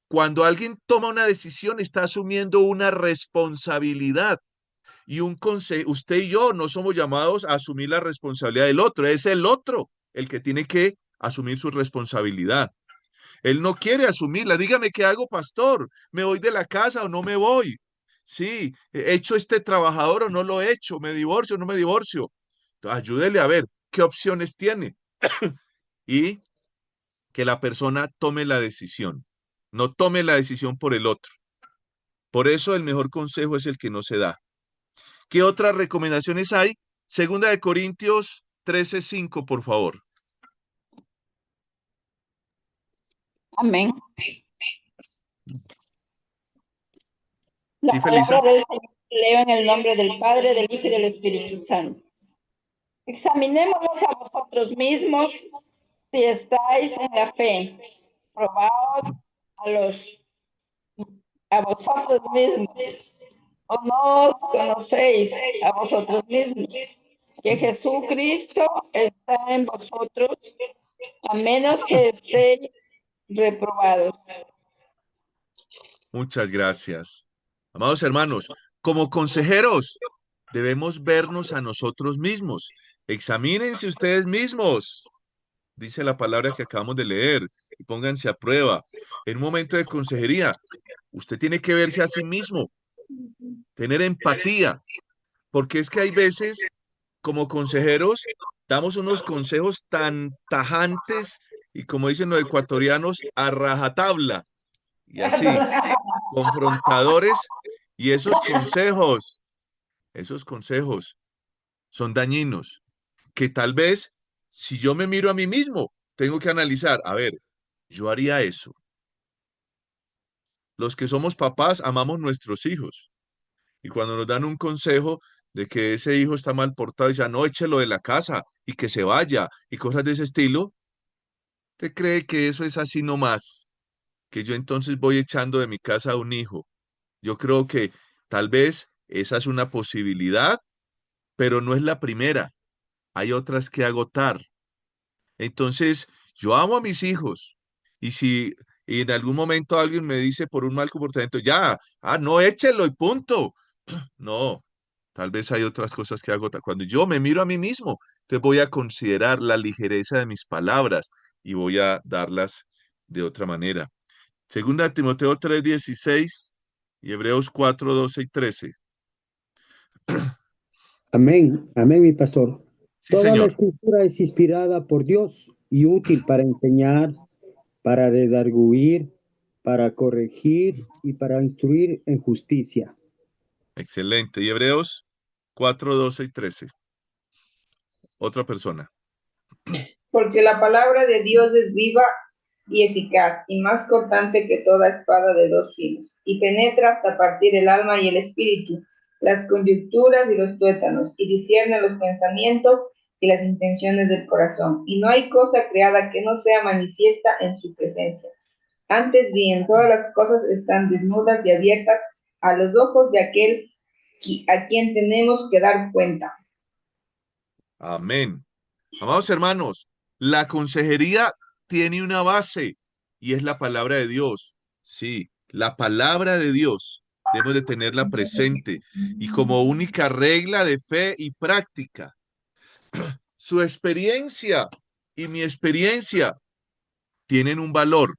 Cuando alguien toma una decisión, está asumiendo una responsabilidad. Y usted y yo no somos llamados a asumir la responsabilidad del otro, es el otro el que tiene que asumir su responsabilidad. Él no quiere asumirla. Dígame qué hago, pastor. ¿Me voy de la casa o no me voy? Sí, ¿he hecho este trabajador o no lo he hecho? ¿Me divorcio o no me divorcio? Ayúdele a ver qué opciones tiene y que la persona tome la decisión. No tome la decisión por el otro. Por eso el mejor consejo es el que no se da. ¿Qué otras recomendaciones hay? Segunda de Corintios 13:5, por favor. Amén. Sí, La Felisa. palabra del Señor leo en el nombre del Padre, del Hijo y del Espíritu Santo. Examinémonos a vosotros mismos si estáis en la fe. Probaos a vosotros mismos. ¿O no os conocéis a vosotros mismos? Que Jesucristo está en vosotros, a menos que estéis reprobados. Muchas gracias. Amados hermanos, como consejeros debemos vernos a nosotros mismos. Examínense ustedes mismos, dice la palabra que acabamos de leer, y pónganse a prueba. En un momento de consejería, usted tiene que verse a sí mismo, tener empatía, porque es que hay veces, como consejeros, damos unos consejos tan tajantes y, como dicen los ecuatorianos, a rajatabla, y así, confrontadores, y esos consejos son dañinos, que tal vez, si yo me miro a mí mismo, tengo que analizar, a ver, yo haría eso. Los que somos papás amamos nuestros hijos. Y cuando nos dan un consejo de que ese hijo está mal portado, ya no, échelo de la casa y que se vaya y cosas de ese estilo, ¿usted cree que eso es así nomás? Que yo entonces voy echando de mi casa a un hijo. Yo creo que tal vez esa es una posibilidad, pero no es la primera. Hay otras que agotar. Entonces, yo amo a mis hijos. Y si en algún momento alguien me dice por un mal comportamiento, ya, no, échelo y punto. No, tal vez hay otras cosas que agotar. Cuando yo me miro a mí mismo, entonces voy a considerar la ligereza de mis palabras y voy a darlas de otra manera. Segunda de Timoteo 3:16 y Hebreos 4:12 y 13. Amén, amén, mi pastor. Sí, Toda la señor. escritura es inspirada por Dios y útil para enseñar, para redarguir, para corregir y para instruir en justicia. Excelente. Y Hebreos 4:12 y 13. Otra persona. Porque la palabra de Dios es viva y eficaz, y más cortante que toda espada de dos filos, y penetra hasta partir el alma y el espíritu, las coyunturas y los tuétanos, y discierne los pensamientos y las intenciones del corazón. Y no hay cosa creada que no sea manifiesta en su presencia. Antes bien, todas las cosas están desnudas y abiertas a los ojos de aquel a quien tenemos que dar cuenta. Amén. Amados hermanos, la consejería tiene una base y es la palabra de Dios. Sí, la palabra de Dios. Debemos de tenerla presente y como única regla de fe y práctica. Su experiencia y mi experiencia tienen un valor,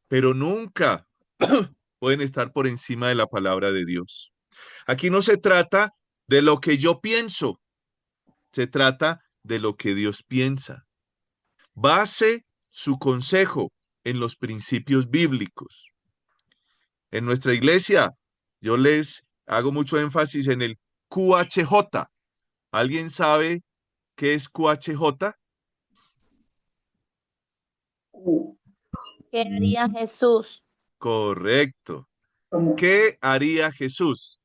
pero nunca pueden estar por encima de la palabra de Dios. Aquí no se trata de lo que yo pienso, se trata de lo que Dios piensa. Base su consejo en los principios bíblicos. En nuestra iglesia, yo les hago mucho énfasis en el QHJ. ¿Alguien sabe qué es QHJ? ¿Qué haría Jesús? Correcto. ¿Qué haría Jesús?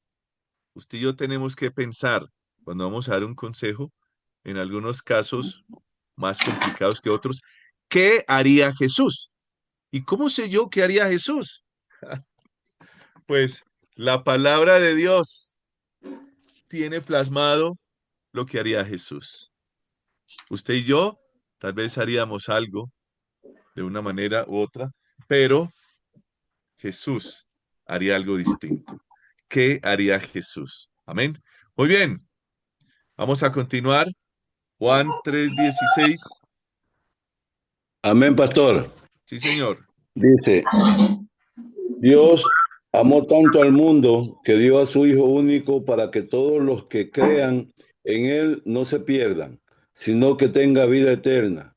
Usted y yo tenemos que pensar, cuando vamos a dar un consejo, en algunos casos más complicados que otros, ¿qué haría Jesús? ¿Y cómo sé yo qué haría Jesús? Pues la palabra de Dios tiene plasmado lo que haría Jesús. Usted y yo tal vez haríamos algo de una manera u otra, pero Jesús haría algo distinto. ¿Qué haría Jesús? Amén. Muy bien, vamos a continuar. Juan 3:16. Amén, pastor. Sí, señor. Dice, Dios amó tanto al mundo que dio a su Hijo único para que todos los que crean en Él no se pierdan, sino que tenga vida eterna.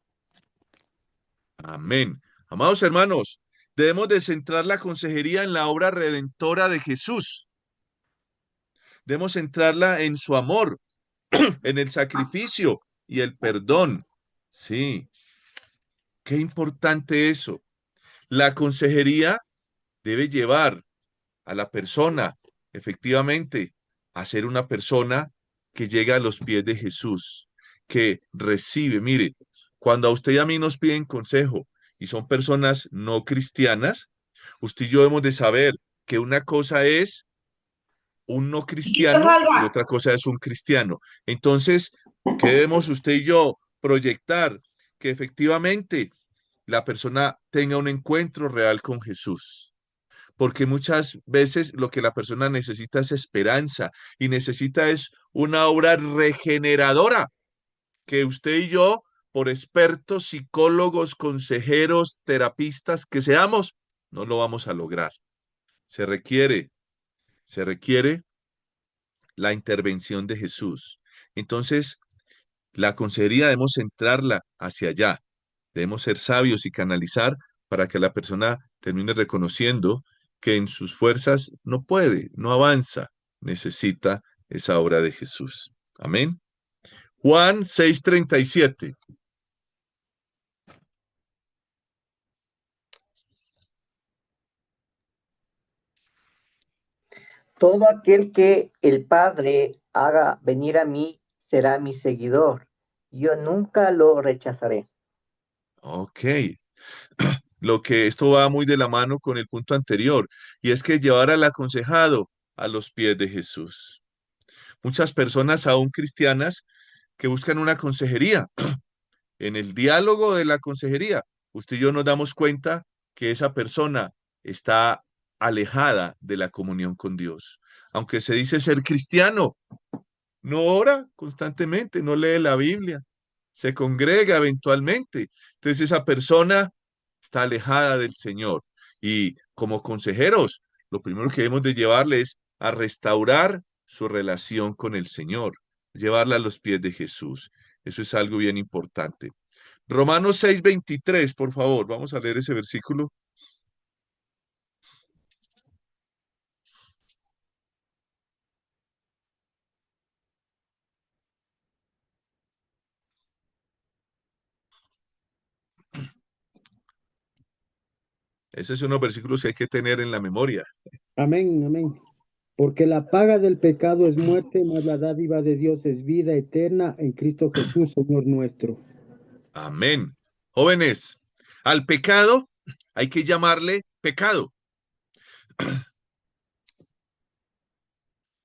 Amén. Amados hermanos, debemos de centrar la consejería en la obra redentora de Jesús. Debemos centrarla en su amor, en el sacrificio y el perdón. Sí, qué importante eso. La consejería debe llevar a la persona, efectivamente, a ser una persona que llega a los pies de Jesús, que recibe. Mire, cuando a usted y a mí nos piden consejo y son personas no cristianas, usted y yo debemos de saber que una cosa es un no cristiano y otra cosa es un cristiano. Entonces, ¿qué debemos usted y yo proyectar? Que efectivamente la persona tenga un encuentro real con Jesús. Porque muchas veces lo que la persona necesita es esperanza y necesita es una obra regeneradora que usted y yo, por expertos, psicólogos, consejeros, terapistas que seamos, no lo vamos a lograr. Se requiere la intervención de Jesús. Entonces, la consejería debemos centrarla hacia allá. Debemos ser sabios y canalizar para que la persona termine reconociendo que en sus fuerzas no puede, no avanza, necesita esa obra de Jesús. Amén. Juan 6:37. Todo aquel que el Padre haga venir a mí será mi seguidor. Yo nunca lo rechazaré. Ok. Lo que esto va muy de la mano con el punto anterior, y es que llevar al aconsejado a los pies de Jesús. Muchas personas, aún cristianas, que buscan una consejería. En el diálogo de la consejería, usted y yo nos damos cuenta que esa persona está alejada de la comunión con Dios. Aunque se dice ser cristiano, no ora constantemente, no lee la Biblia, se congrega eventualmente. Entonces esa persona está alejada del Señor. Y como consejeros, lo primero que debemos de llevarle es a restaurar su relación con el Señor, llevarla a los pies de Jesús. Eso es algo bien importante. Romanos 6:23, por favor, vamos a leer ese versículo. Ese es unos versículos que hay que tener en la memoria. Amén, amén. Porque la paga del pecado es muerte, mas la dádiva de Dios es vida eterna en Cristo Jesús, Señor nuestro. Amén. Jóvenes, al pecado hay que llamarle pecado.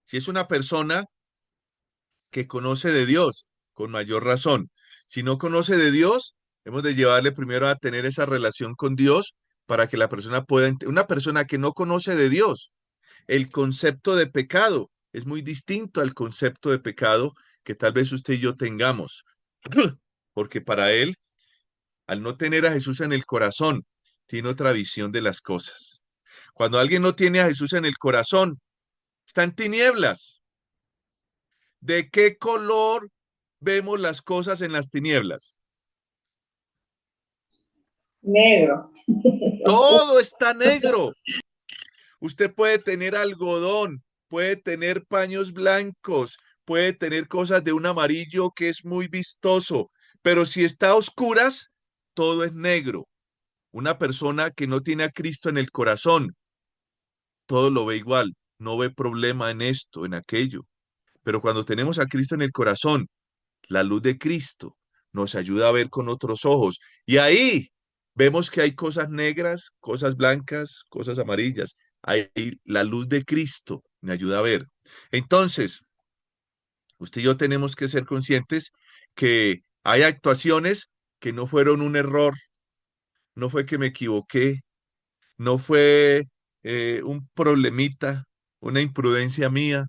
Si es una persona que conoce de Dios, con mayor razón. Si no conoce de Dios, hemos de llevarle primero a tener esa relación con Dios para que la persona pueda, una persona que no conoce de Dios, el concepto de pecado es muy distinto al concepto de pecado que tal vez usted y yo tengamos, porque para él, al no tener a Jesús en el corazón, tiene otra visión de las cosas. Cuando alguien no tiene a Jesús en el corazón, está en tinieblas. ¿De qué color vemos las cosas en las tinieblas? Negro. Todo está negro. Usted puede tener algodón, puede tener paños blancos, puede tener cosas de un amarillo que es muy vistoso, pero si está a oscuras, todo es negro. Una persona que no tiene a Cristo en el corazón, todo lo ve igual, no ve problema en esto, en aquello. Pero cuando tenemos a Cristo en el corazón, la luz de Cristo nos ayuda a ver con otros ojos. Y ahí vemos que hay cosas negras, cosas blancas, cosas amarillas. Ahí la luz de Cristo me ayuda a ver. Entonces, usted y yo tenemos que ser conscientes que hay actuaciones que no fueron un error, no fue que me equivoqué, no fue un problemita, una imprudencia mía,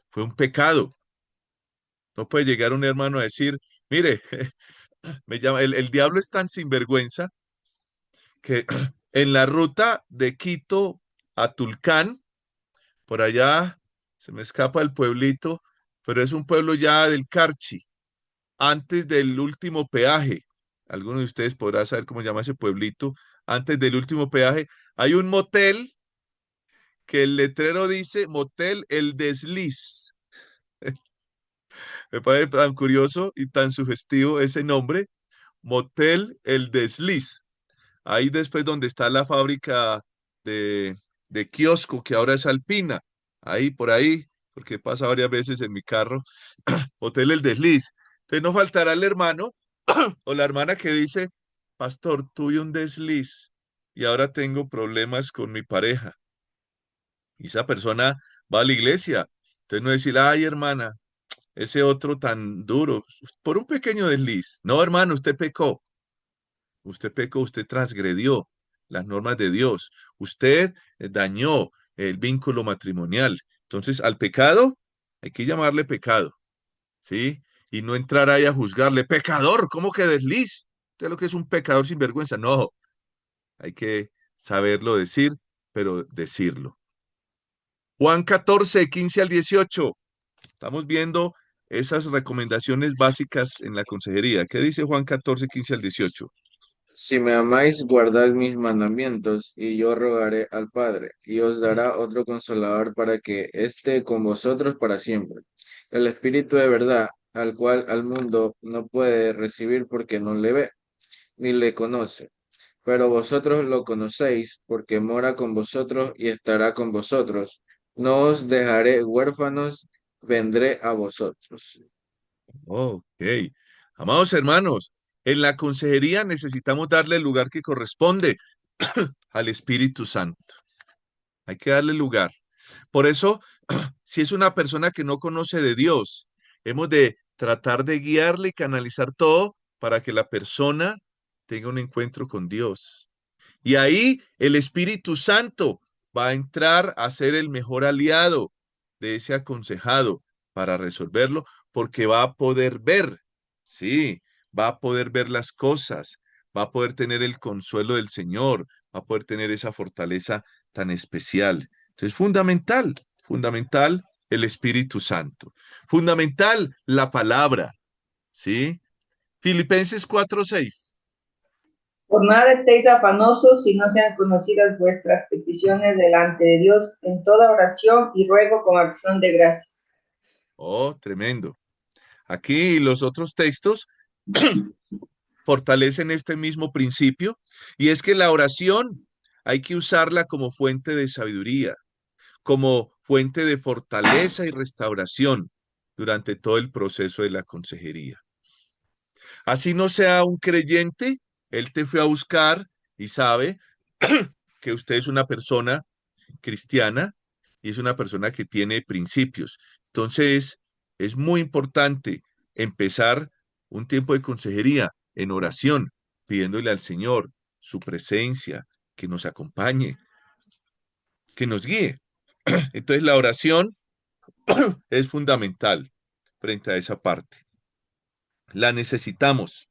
fue un pecado. No puede llegar un hermano a decir, mire, me llama, el diablo es tan sinvergüenza que en la ruta de Quito a Tulcán, por allá se me escapa el pueblito, pero es un pueblo ya del Carchi, antes del último peaje. Alguno de ustedes podrá saber cómo se llama ese pueblito. Antes del último peaje, hay un motel que el letrero dice Motel El Desliz. Me parece tan curioso y tan sugestivo ese nombre, Motel El Desliz. Ahí después donde está la fábrica de, de kiosco, que ahora es Alpina. Ahí, por ahí, porque pasa varias veces en mi carro. Hotel El Desliz. Entonces no faltará el hermano o la hermana que dice, pastor, tuve un desliz y ahora tengo problemas con mi pareja. Y esa persona va a la iglesia. Entonces no decir, ay, hermana, ese otro tan duro, por un pequeño desliz. No, hermano, usted pecó, usted transgredió las normas de Dios, usted dañó el vínculo matrimonial. Entonces, al pecado hay que llamarle pecado, ¿sí? Y no entrar ahí a juzgarle, pecador, ¿cómo que desliz? Usted lo que es un pecador sin vergüenza. No, hay que saberlo decir, pero decirlo. Juan 14, 15 al 18. Estamos viendo esas recomendaciones básicas en la consejería. ¿Qué dice Juan 14, 15 al 18? Si me amáis, guardad mis mandamientos, y yo rogaré al Padre, y os dará otro consolador para que esté con vosotros para siempre. El Espíritu de verdad, al cual al mundo no puede recibir porque no le ve, ni le conoce. Pero vosotros lo conocéis, porque mora con vosotros y estará con vosotros. No os dejaré huérfanos, vendré a vosotros. Ok. Amados hermanos, en la consejería necesitamos darle el lugar que corresponde al Espíritu Santo. Hay que darle lugar. Por eso, si es una persona que no conoce de Dios, hemos de tratar de guiarle y canalizar todo para que la persona tenga un encuentro con Dios. Y ahí el Espíritu Santo va a entrar a ser el mejor aliado de ese aconsejado para resolverlo, porque va a poder ver, sí, va a poder ver las cosas, va a poder tener el consuelo del Señor, va a poder tener esa fortaleza tan especial. Entonces, fundamental, fundamental el Espíritu Santo, fundamental la palabra, ¿sí? Filipenses 4:6. Por nada estéis afanosos si no sean conocidas vuestras peticiones delante de Dios en toda oración y ruego con acción de gracias. Oh, tremendo. Aquí los otros textos fortalecen este mismo principio y es que la oración hay que usarla como fuente de sabiduría, como fuente de fortaleza y restauración durante todo el proceso de la consejería. Así no sea un creyente, él te fue a buscar y sabe que usted es una persona cristiana y es una persona que tiene principios. Entonces, es muy importante empezar un tiempo de consejería en oración, pidiéndole al Señor su presencia, que nos acompañe, que nos guíe. Entonces la oración es fundamental frente a esa parte. La necesitamos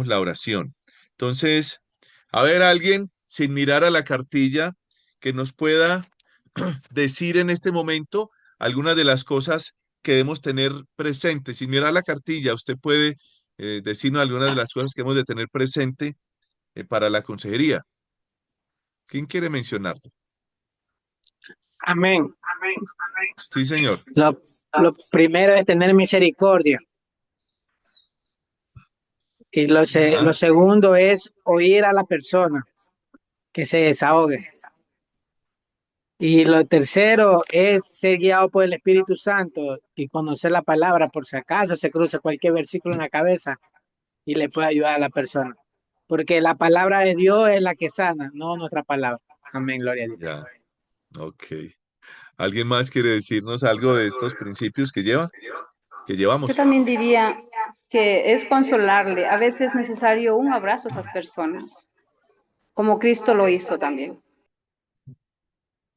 la oración. Entonces, a ver, alguien sin mirar a la cartilla que nos pueda decir en este momento algunas de las cosas que debemos tener presentes. Sin mirar la cartilla, usted puede decirnos algunas de las cosas que hemos de tener presente para la consejería. ¿Quién quiere mencionarlo? Amén. Sí, señor. Lo primero es tener misericordia. Y lo segundo es oír a la persona, que se desahogue. Y lo tercero es ser guiado por el Espíritu Santo y conocer la palabra por si acaso se cruza cualquier versículo en la cabeza y le puede ayudar a la persona. Porque la palabra de Dios es la que sana, no nuestra palabra. Amén, gloria a Dios. Ya, ok. ¿Alguien más quiere decirnos algo de estos principios que llevamos? Yo también diría que es consolarle. A veces es necesario un abrazo a esas personas, como Cristo lo hizo también.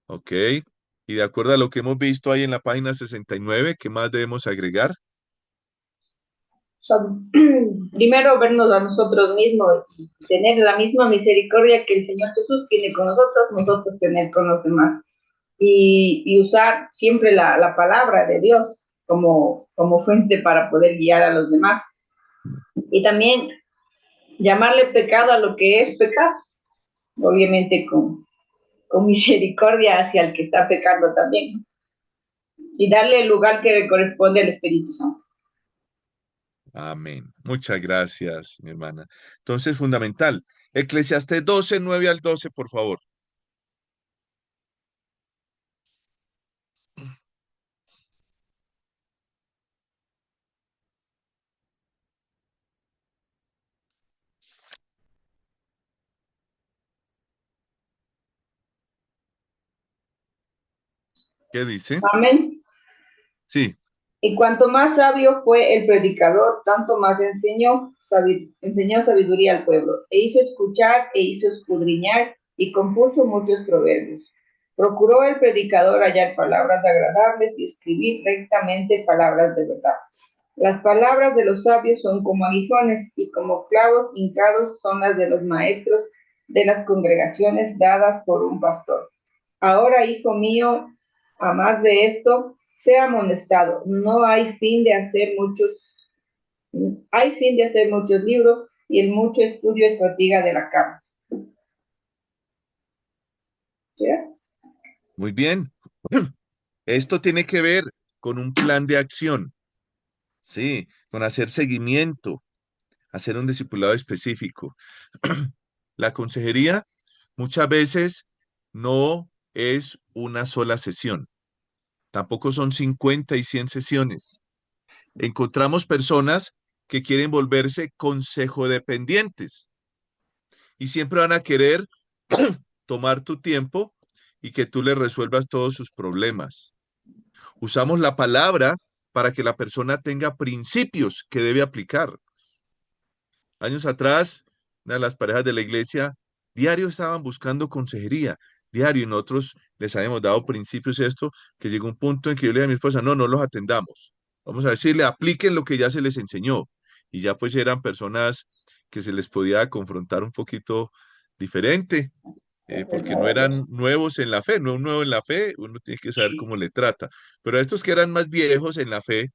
Ok. Y de acuerdo a lo que hemos visto ahí en la página 69, ¿qué más debemos agregar? sea, primero vernos a nosotros mismos y tener la misma misericordia que el Señor Jesús tiene con nosotros, nosotros tener con los demás. Y usar siempre la palabra de Dios como fuente para poder guiar a los demás. Y también llamarle pecado a lo que es pecado, obviamente con misericordia hacia el que está pecando también. Y darle el lugar que le corresponde al Espíritu Santo. Amén. Muchas gracias, mi hermana. Entonces, fundamental. Eclesiastés 12, 9 al 12, por favor. ¿Qué dice? Amén. Sí. Y cuanto más sabio fue el predicador, tanto más enseñó sabiduría al pueblo, e hizo escuchar, e hizo escudriñar, y compuso muchos proverbios. Procuró el predicador hallar palabras agradables y escribir rectamente palabras de verdad. Las palabras de los sabios son como aguijones, y como clavos hincados son las de los maestros de las congregaciones dadas por un pastor. Ahora, hijo mío, a más de esto, sea amonestado. No hay fin de hacer muchos libros, y el mucho estudio es fatiga de la carne. ¿Sí? Muy bien. Esto tiene que ver con un plan de acción. Sí, con hacer seguimiento, hacer un discipulado específico. La consejería muchas veces no es una sola sesión. Tampoco son 50 y 100 sesiones. Encontramos personas que quieren volverse consejodependientes y siempre van a querer tomar tu tiempo y que tú le resuelvas todos sus problemas. Usamos la palabra para que la persona tenga principios que debe aplicar. Años atrás, una de las parejas de la iglesia, diario estaban buscando consejería, diario, y nosotros les habíamos dado principios esto, que llegó un punto en que yo le dije a mi esposa, no los atendamos. Vamos a decirle, apliquen lo que ya se les enseñó. Y ya pues eran personas que se les podía confrontar un poquito diferente, porque no eran nuevos en la fe, no un nuevo en la fe, uno tiene que saber cómo le trata. Pero a estos que eran más viejos en la fe,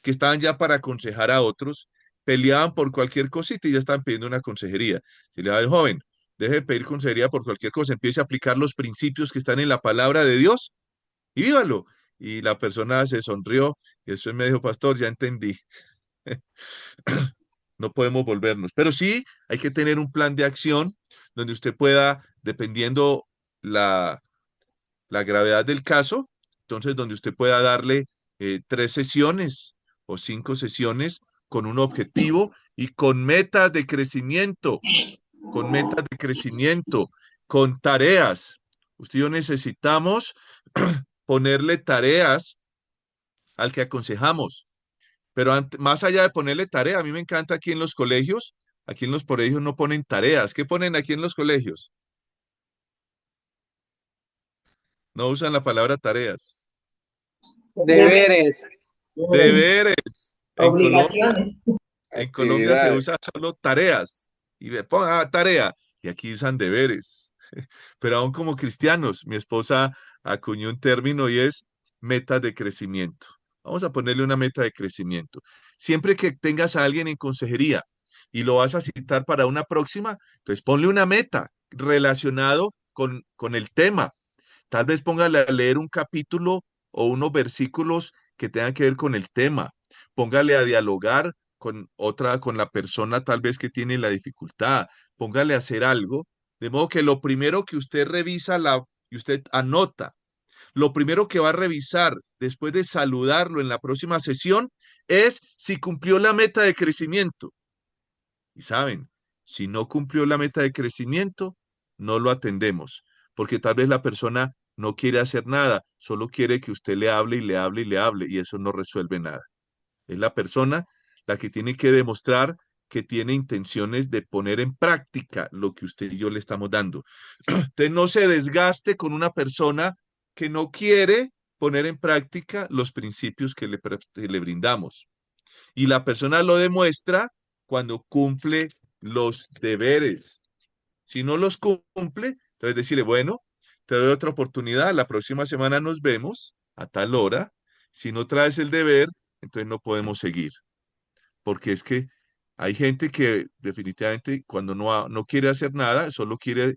que estaban ya para aconsejar a otros, peleaban por cualquier cosita y ya estaban pidiendo una consejería. Si le va el joven, deje de pedir consejería por cualquier cosa, empiece a aplicar los principios que están en la palabra de Dios y vívalo. Y la persona se sonrió y después me dijo, pastor, ya entendí. No podemos volvernos, pero sí hay que tener un plan de acción donde usted pueda, dependiendo la, la gravedad del caso, entonces donde usted pueda darle 3 sesiones o 5 sesiones con un objetivo y con metas de crecimiento, con metas de crecimiento, con tareas. Usted y yo necesitamos ponerle tareas al que aconsejamos, pero más allá de ponerle tarea, a mí me encanta aquí en los colegios no ponen tareas. ¿Qué ponen aquí en los colegios? No usan la palabra tareas. Deberes. Deberes. Obligaciones. En Colombia se Actividades. usa solo tareas. Y me ponga tarea. Y aquí usan deberes. Pero aún como cristianos, mi esposa acuñó un término y es metas de crecimiento. Vamos a ponerle una meta de crecimiento. Siempre que tengas a alguien en consejería y lo vas a citar para una próxima, entonces ponle una meta relacionado con el tema. Tal vez póngale a leer un capítulo o unos versículos que tengan que ver con el tema. Póngale a dialogar con la persona tal vez que tiene la dificultad. Póngale a hacer algo. De modo que lo primero que usted revisa y usted anota, lo primero que va a revisar después de saludarlo en la próxima sesión es si cumplió la meta de crecimiento. Y saben, si no cumplió la meta de crecimiento, no lo atendemos, porque tal vez la persona no quiere hacer nada, solo quiere que usted le hable y le hable y le hable, y eso no resuelve nada. Es la persona la que tiene que demostrar que tiene intenciones de poner en práctica lo que usted y yo le estamos dando. Usted no se desgaste con una persona que no quiere poner en práctica los principios que le brindamos. Y la persona lo demuestra cuando cumple los deberes. Si no los cumple, entonces decirle, bueno, te doy otra oportunidad, la próxima semana nos vemos a tal hora. Si no traes el deber, entonces no podemos seguir. Porque es que hay gente que definitivamente cuando no quiere hacer nada, solo quiere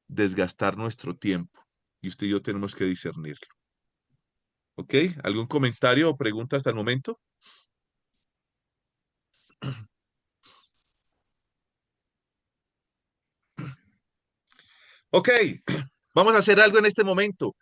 desgastar nuestro tiempo. Y usted y yo tenemos que discernirlo. ¿Ok? ¿Algún comentario o pregunta hasta el momento? Ok, vamos a hacer algo en este momento.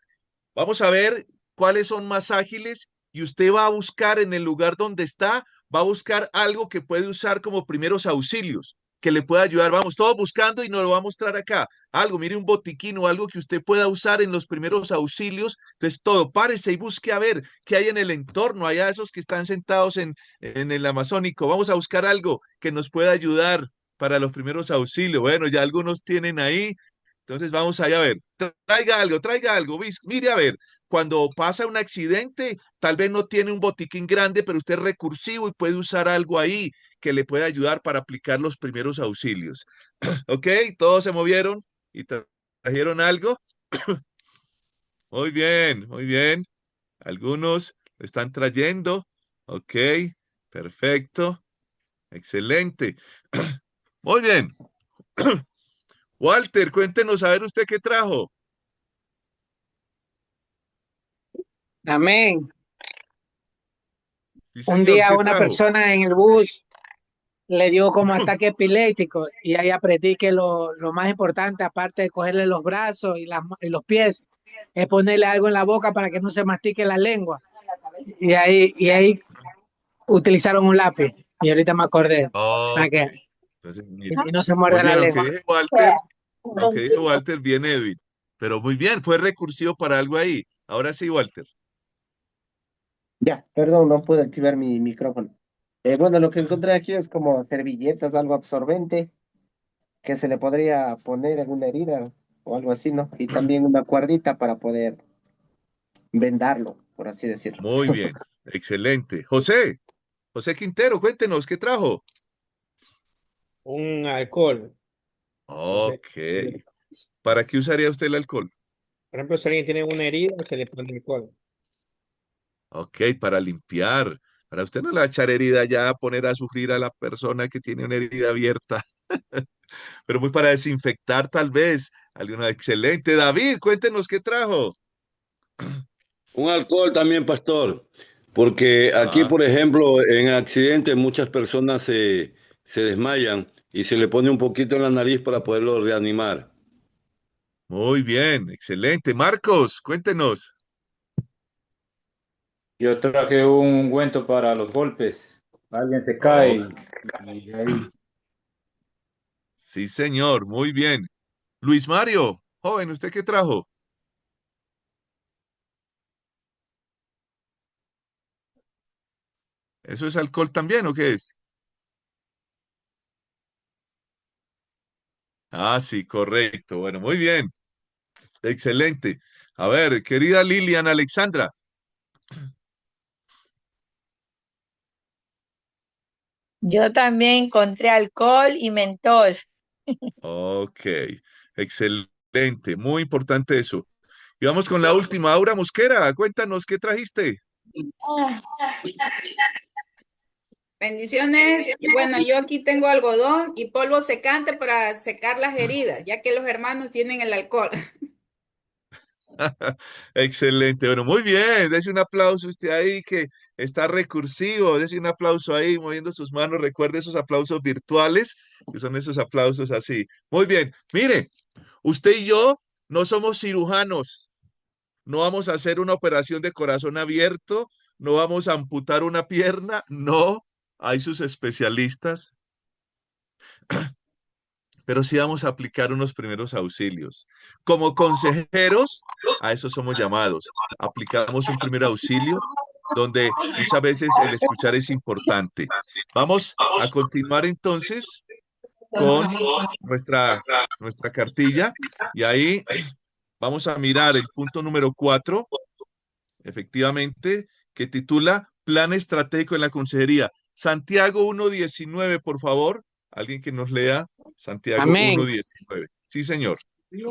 Vamos a ver cuáles son más ágiles y usted va a buscar en el lugar donde está, va a buscar algo que puede usar como primeros auxilios, que le pueda ayudar. Vamos, todos buscando y nos lo va a mostrar acá. Algo, mire un botiquín o algo que usted pueda usar en los primeros auxilios. Entonces, todo, párese y busque a ver qué hay en el entorno, allá esos que están sentados en el Amazónico. Vamos a buscar algo que nos pueda ayudar para los primeros auxilios. Bueno, ya algunos tienen ahí. Entonces vamos allá a ver, traiga algo, mire a ver, cuando pasa un accidente, tal vez no tiene un botiquín grande, pero usted es recursivo y puede usar algo ahí que le puede ayudar para aplicar los primeros auxilios. ¿Ok? ¿Todos se movieron y trajeron algo? Muy bien, muy bien. Algunos lo están trayendo. Ok, perfecto, excelente. Muy bien. Walter, cuéntenos a ver usted qué trajo. Amén. Sí, Un señor, día ¿qué una trajo? persona en el bus le dio como ataque epiléptico y ahí aprendí que lo más importante, aparte de cogerle los brazos y los pies, es ponerle algo en la boca para que no se mastique la lengua. Y ahí utilizaron un lápiz. Y ahorita me acordé. Para Ok. que Entonces, mire. y no se Muy muerde la bien, lengua. aunque dije Walter, bien Edwin. Pero muy bien, fue recursivo para algo ahí. Ahora sí, Walter. Ya, perdón, no pude activar mi micrófono. Bueno, lo que encontré aquí es como servilletas, algo absorbente, que se le podría poner en una herida o algo así, ¿no? Y también una cuerdita para poder vendarlo, por así decirlo. Muy bien, excelente. José Quintero, cuéntenos, ¿qué trajo? Un alcohol. Entonces, Ok. ¿Para qué usaría usted el alcohol? por ejemplo, si alguien tiene una herida, se le pone alcohol. Ok, para limpiar. Para usted no le va a echar herida ya a poner a sufrir a la persona que tiene una herida abierta. Pero muy para desinfectar tal vez. Alguna excelente. David, cuéntenos qué trajo. Un alcohol también, pastor, porque aquí, Ah, por ejemplo, en accidentes muchas personas se desmayan y se le pone un poquito en la nariz para poderlo reanimar. muy bien, excelente. Marcos, cuéntenos. Yo traje un ungüento para los golpes. Alguien se cae Oh, y ahí. sí, señor, muy bien. Luis Mario, joven, ¿usted qué trajo? ¿Eso es alcohol también o qué es? Ah, sí, correcto. Bueno, muy bien. Excelente. A ver, querida Lilian Alexandra. Yo también encontré alcohol y mentol. Ok, excelente, muy importante eso. Y vamos con la última, Aura Mosquera, cuéntanos qué trajiste. Ah, Bendiciones. Y bueno, yo aquí tengo algodón y polvo secante para secar las heridas, ya que los hermanos tienen el alcohol. Excelente, bueno, muy bien, dése un aplauso usted ahí que está recursivo, dése un aplauso ahí moviendo sus manos, recuerde esos aplausos virtuales, que son esos aplausos así. Muy bien, mire, usted y yo no somos cirujanos, no vamos a hacer una operación de corazón abierto, no vamos a amputar una pierna, no, hay sus especialistas, pero sí vamos a aplicar unos primeros auxilios. Como consejeros, a eso somos llamados. Aplicamos un primer auxilio donde muchas veces el escuchar es importante. Vamos a continuar entonces con nuestra cartilla y ahí vamos a mirar el punto número 4, efectivamente, que titula Plan Estratégico en la Consejería. Santiago 1:19, por favor. Alguien que nos lea Santiago Amén. 1:19. Sí, señor. Y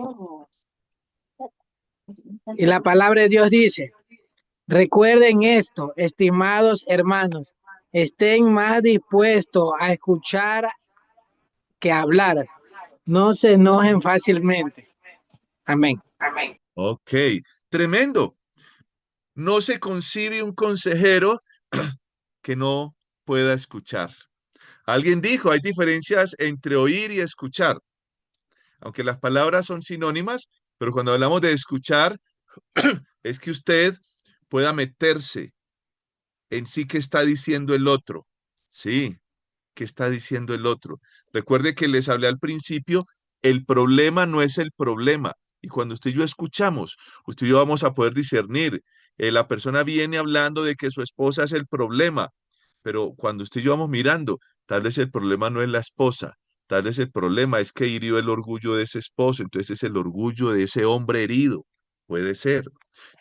la palabra de Dios dice, recuerden esto, estimados hermanos, estén más dispuestos a escuchar que a hablar. No se enojen fácilmente. Amén. Ok, tremendo. No se concibe un consejero que no pueda escuchar. Alguien dijo, hay diferencias entre oír y escuchar, aunque las palabras son sinónimas, pero cuando hablamos de escuchar, es que usted pueda meterse en sí qué está diciendo el otro. Sí, qué está diciendo el otro. Recuerde que les hablé al principio, el problema no es el problema. Y cuando usted y yo escuchamos, usted y yo vamos a poder discernir. La persona viene hablando de que su esposa es el problema, pero cuando usted y yo vamos mirando, tal vez el problema no es la esposa, tal vez el problema es que hirió el orgullo de ese esposo, entonces es el orgullo de ese hombre herido. Puede ser.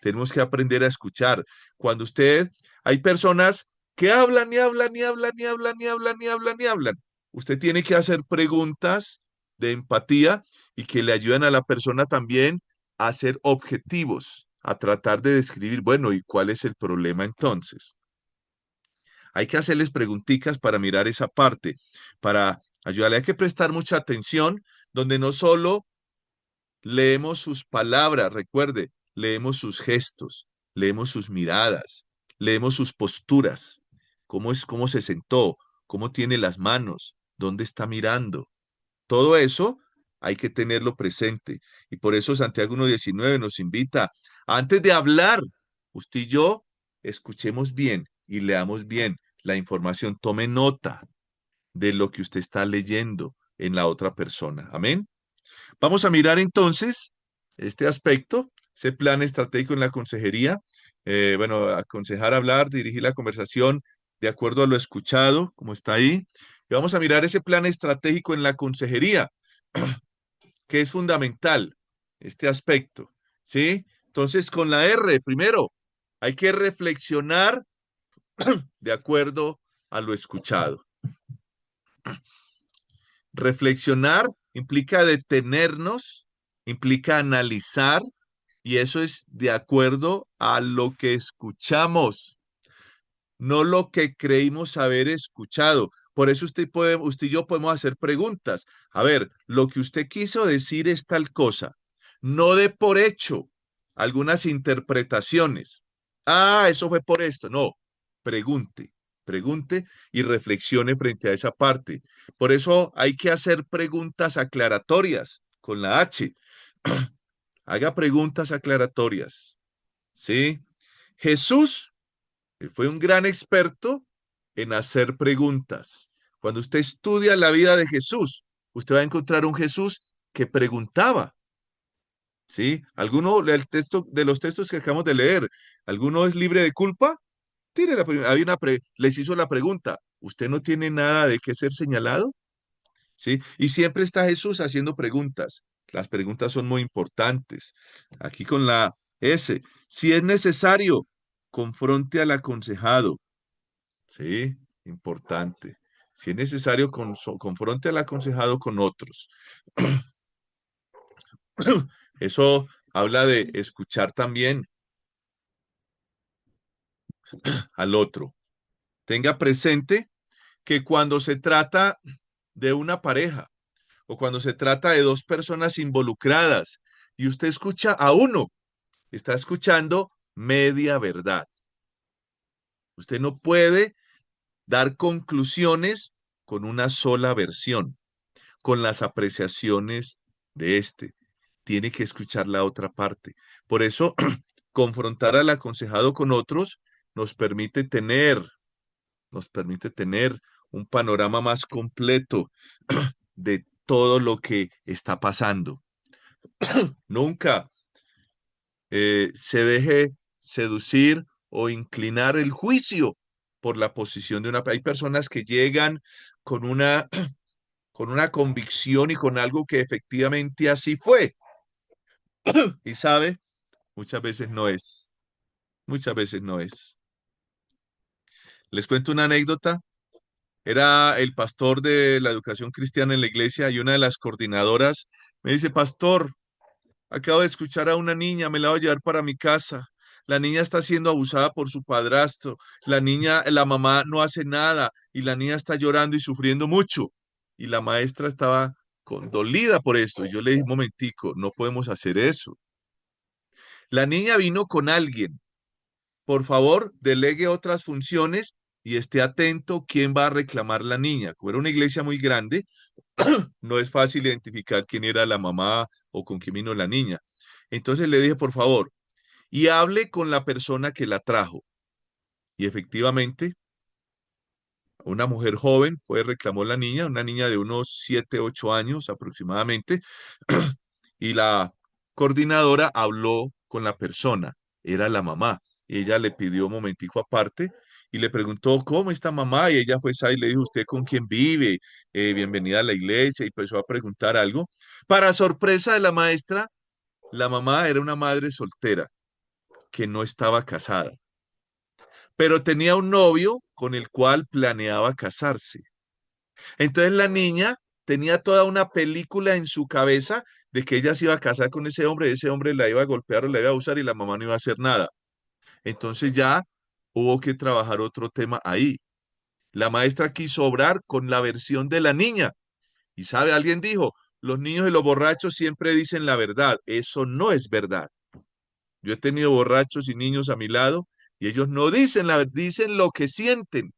Tenemos que aprender a escuchar. Cuando usted, hay personas que hablan y hablan y hablan y hablan y hablan y hablan y hablan. Usted tiene que hacer preguntas de empatía y que le ayuden a la persona también a ser objetivos, a tratar de describir, bueno, ¿y cuál es el problema entonces? Hay que hacerles preguntitas para mirar esa parte, para ayudarle. Hay que prestar mucha atención, donde no solo leemos sus palabras, recuerde, leemos sus gestos, leemos sus miradas, leemos sus posturas, cómo se sentó, cómo tiene las manos, dónde está mirando. Todo eso hay que tenerlo presente. Y por eso Santiago 1:19 nos invita, antes de hablar, usted y yo, escuchemos bien y leamos bien la información. Tome nota de lo que usted está leyendo en la otra persona. Amén. Vamos a mirar entonces este aspecto, ese plan estratégico en la consejería. Bueno, aconsejar, hablar, dirigir la conversación de acuerdo a lo escuchado, como está ahí. Y vamos a mirar ese plan estratégico en la consejería, que es fundamental, este aspecto, ¿sí? Entonces, con la R, primero, hay que reflexionar de acuerdo a lo escuchado. Reflexionar implica detenernos, implica analizar, y eso es de acuerdo a lo que escuchamos, no lo que creímos haber escuchado. Por eso usted y yo podemos hacer preguntas. A ver, lo que usted quiso decir es tal cosa. No dé por hecho algunas interpretaciones. Ah, eso fue por esto. No, pregunte, pregunte y reflexione frente a esa parte. Por eso hay que hacer preguntas aclaratorias con la H. Haga preguntas aclaratorias. ¿Sí? Jesús fue un gran experto en hacer preguntas. Cuando usted estudia la vida de Jesús, usted va a encontrar un Jesús que preguntaba. ¿Sí? ¿Alguno del texto, de los textos que acabamos de leer, alguno es libre de culpa? Tire les hizo la pregunta, ¿usted no tiene nada de qué ser señalado? ¿Sí? Y siempre está Jesús haciendo preguntas. Las preguntas son muy importantes. Aquí con la Si es necesario, confronte al aconsejado. Sí, importante. Si es necesario, confronte al aconsejado con otros. Eso habla de escuchar también al otro. Tenga presente que cuando se trata de una pareja o cuando se trata de dos personas involucradas y usted escucha a uno, está escuchando media verdad. Usted no puede dar conclusiones con una sola versión, con las apreciaciones de este. Tiene que escuchar la otra parte. Por eso, confrontar al aconsejado con otros nos permite tener un panorama más completo de todo lo que está pasando. Nunca se deje seducir o inclinar el juicio por la posición de una... Hay personas que llegan con con una convicción y con algo que efectivamente así fue. Y sabe, muchas veces no es. Muchas veces no es. Les cuento una anécdota. Era el pastor de la educación cristiana en la iglesia y una de las coordinadoras me dice, pastor, acabo de escuchar a una niña, me la voy a llevar para mi casa. La niña está siendo abusada por su padrastro. La mamá no hace nada y la niña está llorando y sufriendo mucho. Y la maestra estaba dolida por esto. Y yo le dije, un momentico, no podemos hacer eso. La niña vino con alguien. Por favor, delegue otras funciones y esté atento quién va a reclamar la niña. Como era una iglesia muy grande, no es fácil identificar quién era la mamá o con quién vino la niña. Entonces le dije, por favor, y hable con la persona que la trajo. Y efectivamente, una mujer joven fue, reclamó la niña, una niña de unos 7, 8 años aproximadamente, y la coordinadora habló con la persona, era la mamá. Ella le pidió un momentico aparte y le preguntó, ¿cómo está mamá? Y ella fue y le dijo, ¿usted con quién vive? Bienvenida a la iglesia. Y empezó a preguntar algo. Para sorpresa de la maestra, la mamá era una madre soltera que no estaba casada, pero tenía un novio con el cual planeaba casarse. Entonces la niña tenía toda una película en su cabeza de que ella se iba a casar con ese hombre la iba a golpear o la iba a usar y la mamá no iba a hacer nada. Entonces ya hubo que trabajar otro tema ahí. La maestra quiso obrar con la versión de la niña. Y sabe, alguien dijo, los niños y los borrachos siempre dicen la verdad. Eso no es verdad. Yo he tenido borrachos y niños a mi lado y ellos no dicen la verdad, dicen lo que sienten.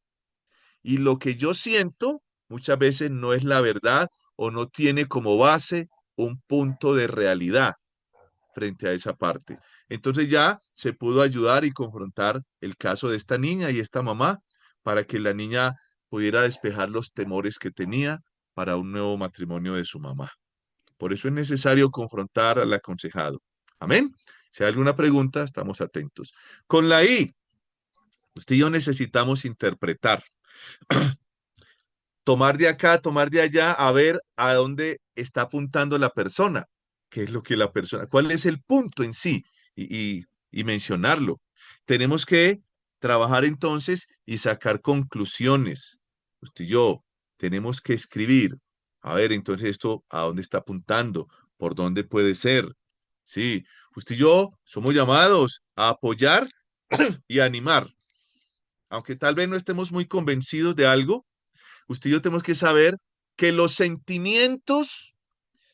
Y lo que yo siento muchas veces no es la verdad o no tiene como base un punto de realidad frente a esa parte. Entonces ya se pudo ayudar y confrontar el caso de esta niña y esta mamá para que la niña pudiera despejar los temores que tenía para un nuevo matrimonio de su mamá. Por eso es necesario confrontar al aconsejado. Amén. Si hay alguna pregunta, estamos atentos. Con la I, usted y yo necesitamos interpretar. Tomar de acá, tomar de allá, a ver a dónde está apuntando la persona, qué es lo que la persona, cuál es el punto en sí y mencionarlo. Tenemos que trabajar entonces y sacar conclusiones. Usted y yo tenemos que escribir. A ver, entonces esto, ¿a dónde está apuntando? ¿Por dónde puede ser? Sí, usted y yo somos llamados a apoyar y animar. Aunque tal vez no estemos muy convencidos de algo, usted y yo tenemos que saber que los sentimientos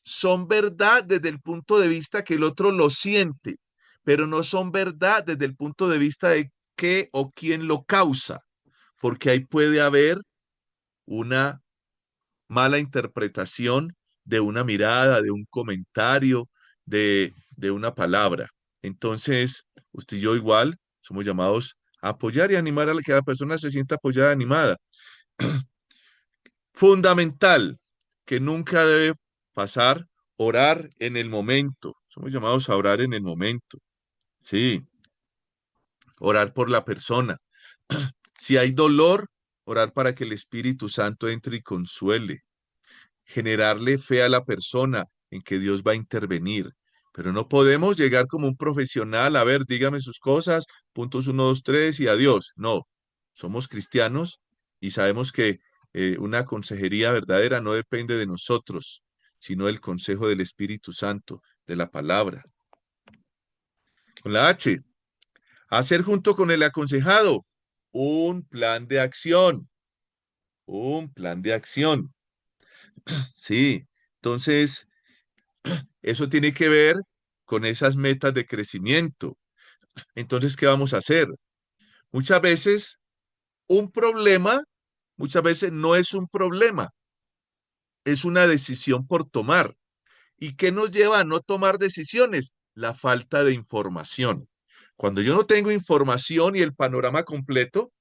son verdad desde el punto de vista que el otro lo siente, pero no son verdad desde el punto de vista de qué o quién lo causa, porque ahí puede haber una mala interpretación de una mirada, de un comentario, de una palabra. Entonces, usted y yo igual somos llamados a apoyar y animar a que la persona se sienta apoyada, animada. Fundamental, que nunca debe pasar, orar en el momento. Somos llamados a orar en el momento. Sí, orar por la persona. Si hay dolor, orar para que el Espíritu Santo entre y consuele. Generarle fe a la persona en que Dios va a intervenir. Pero no podemos llegar como un profesional, a ver, dígame sus cosas, puntos 1, 2, 3 y adiós. No, somos cristianos y sabemos que una consejería verdadera no depende de nosotros, sino del consejo del Espíritu Santo, de la palabra. Con la H, hacer junto con el aconsejado un plan de acción. Un plan de acción. Sí, entonces eso tiene que ver con esas metas de crecimiento. Entonces, ¿qué vamos a hacer? Muchas veces un problema, muchas veces no es un problema, es una decisión por tomar. ¿Y qué nos lleva a no tomar decisiones? La falta de información. Cuando yo no tengo información y el panorama completo,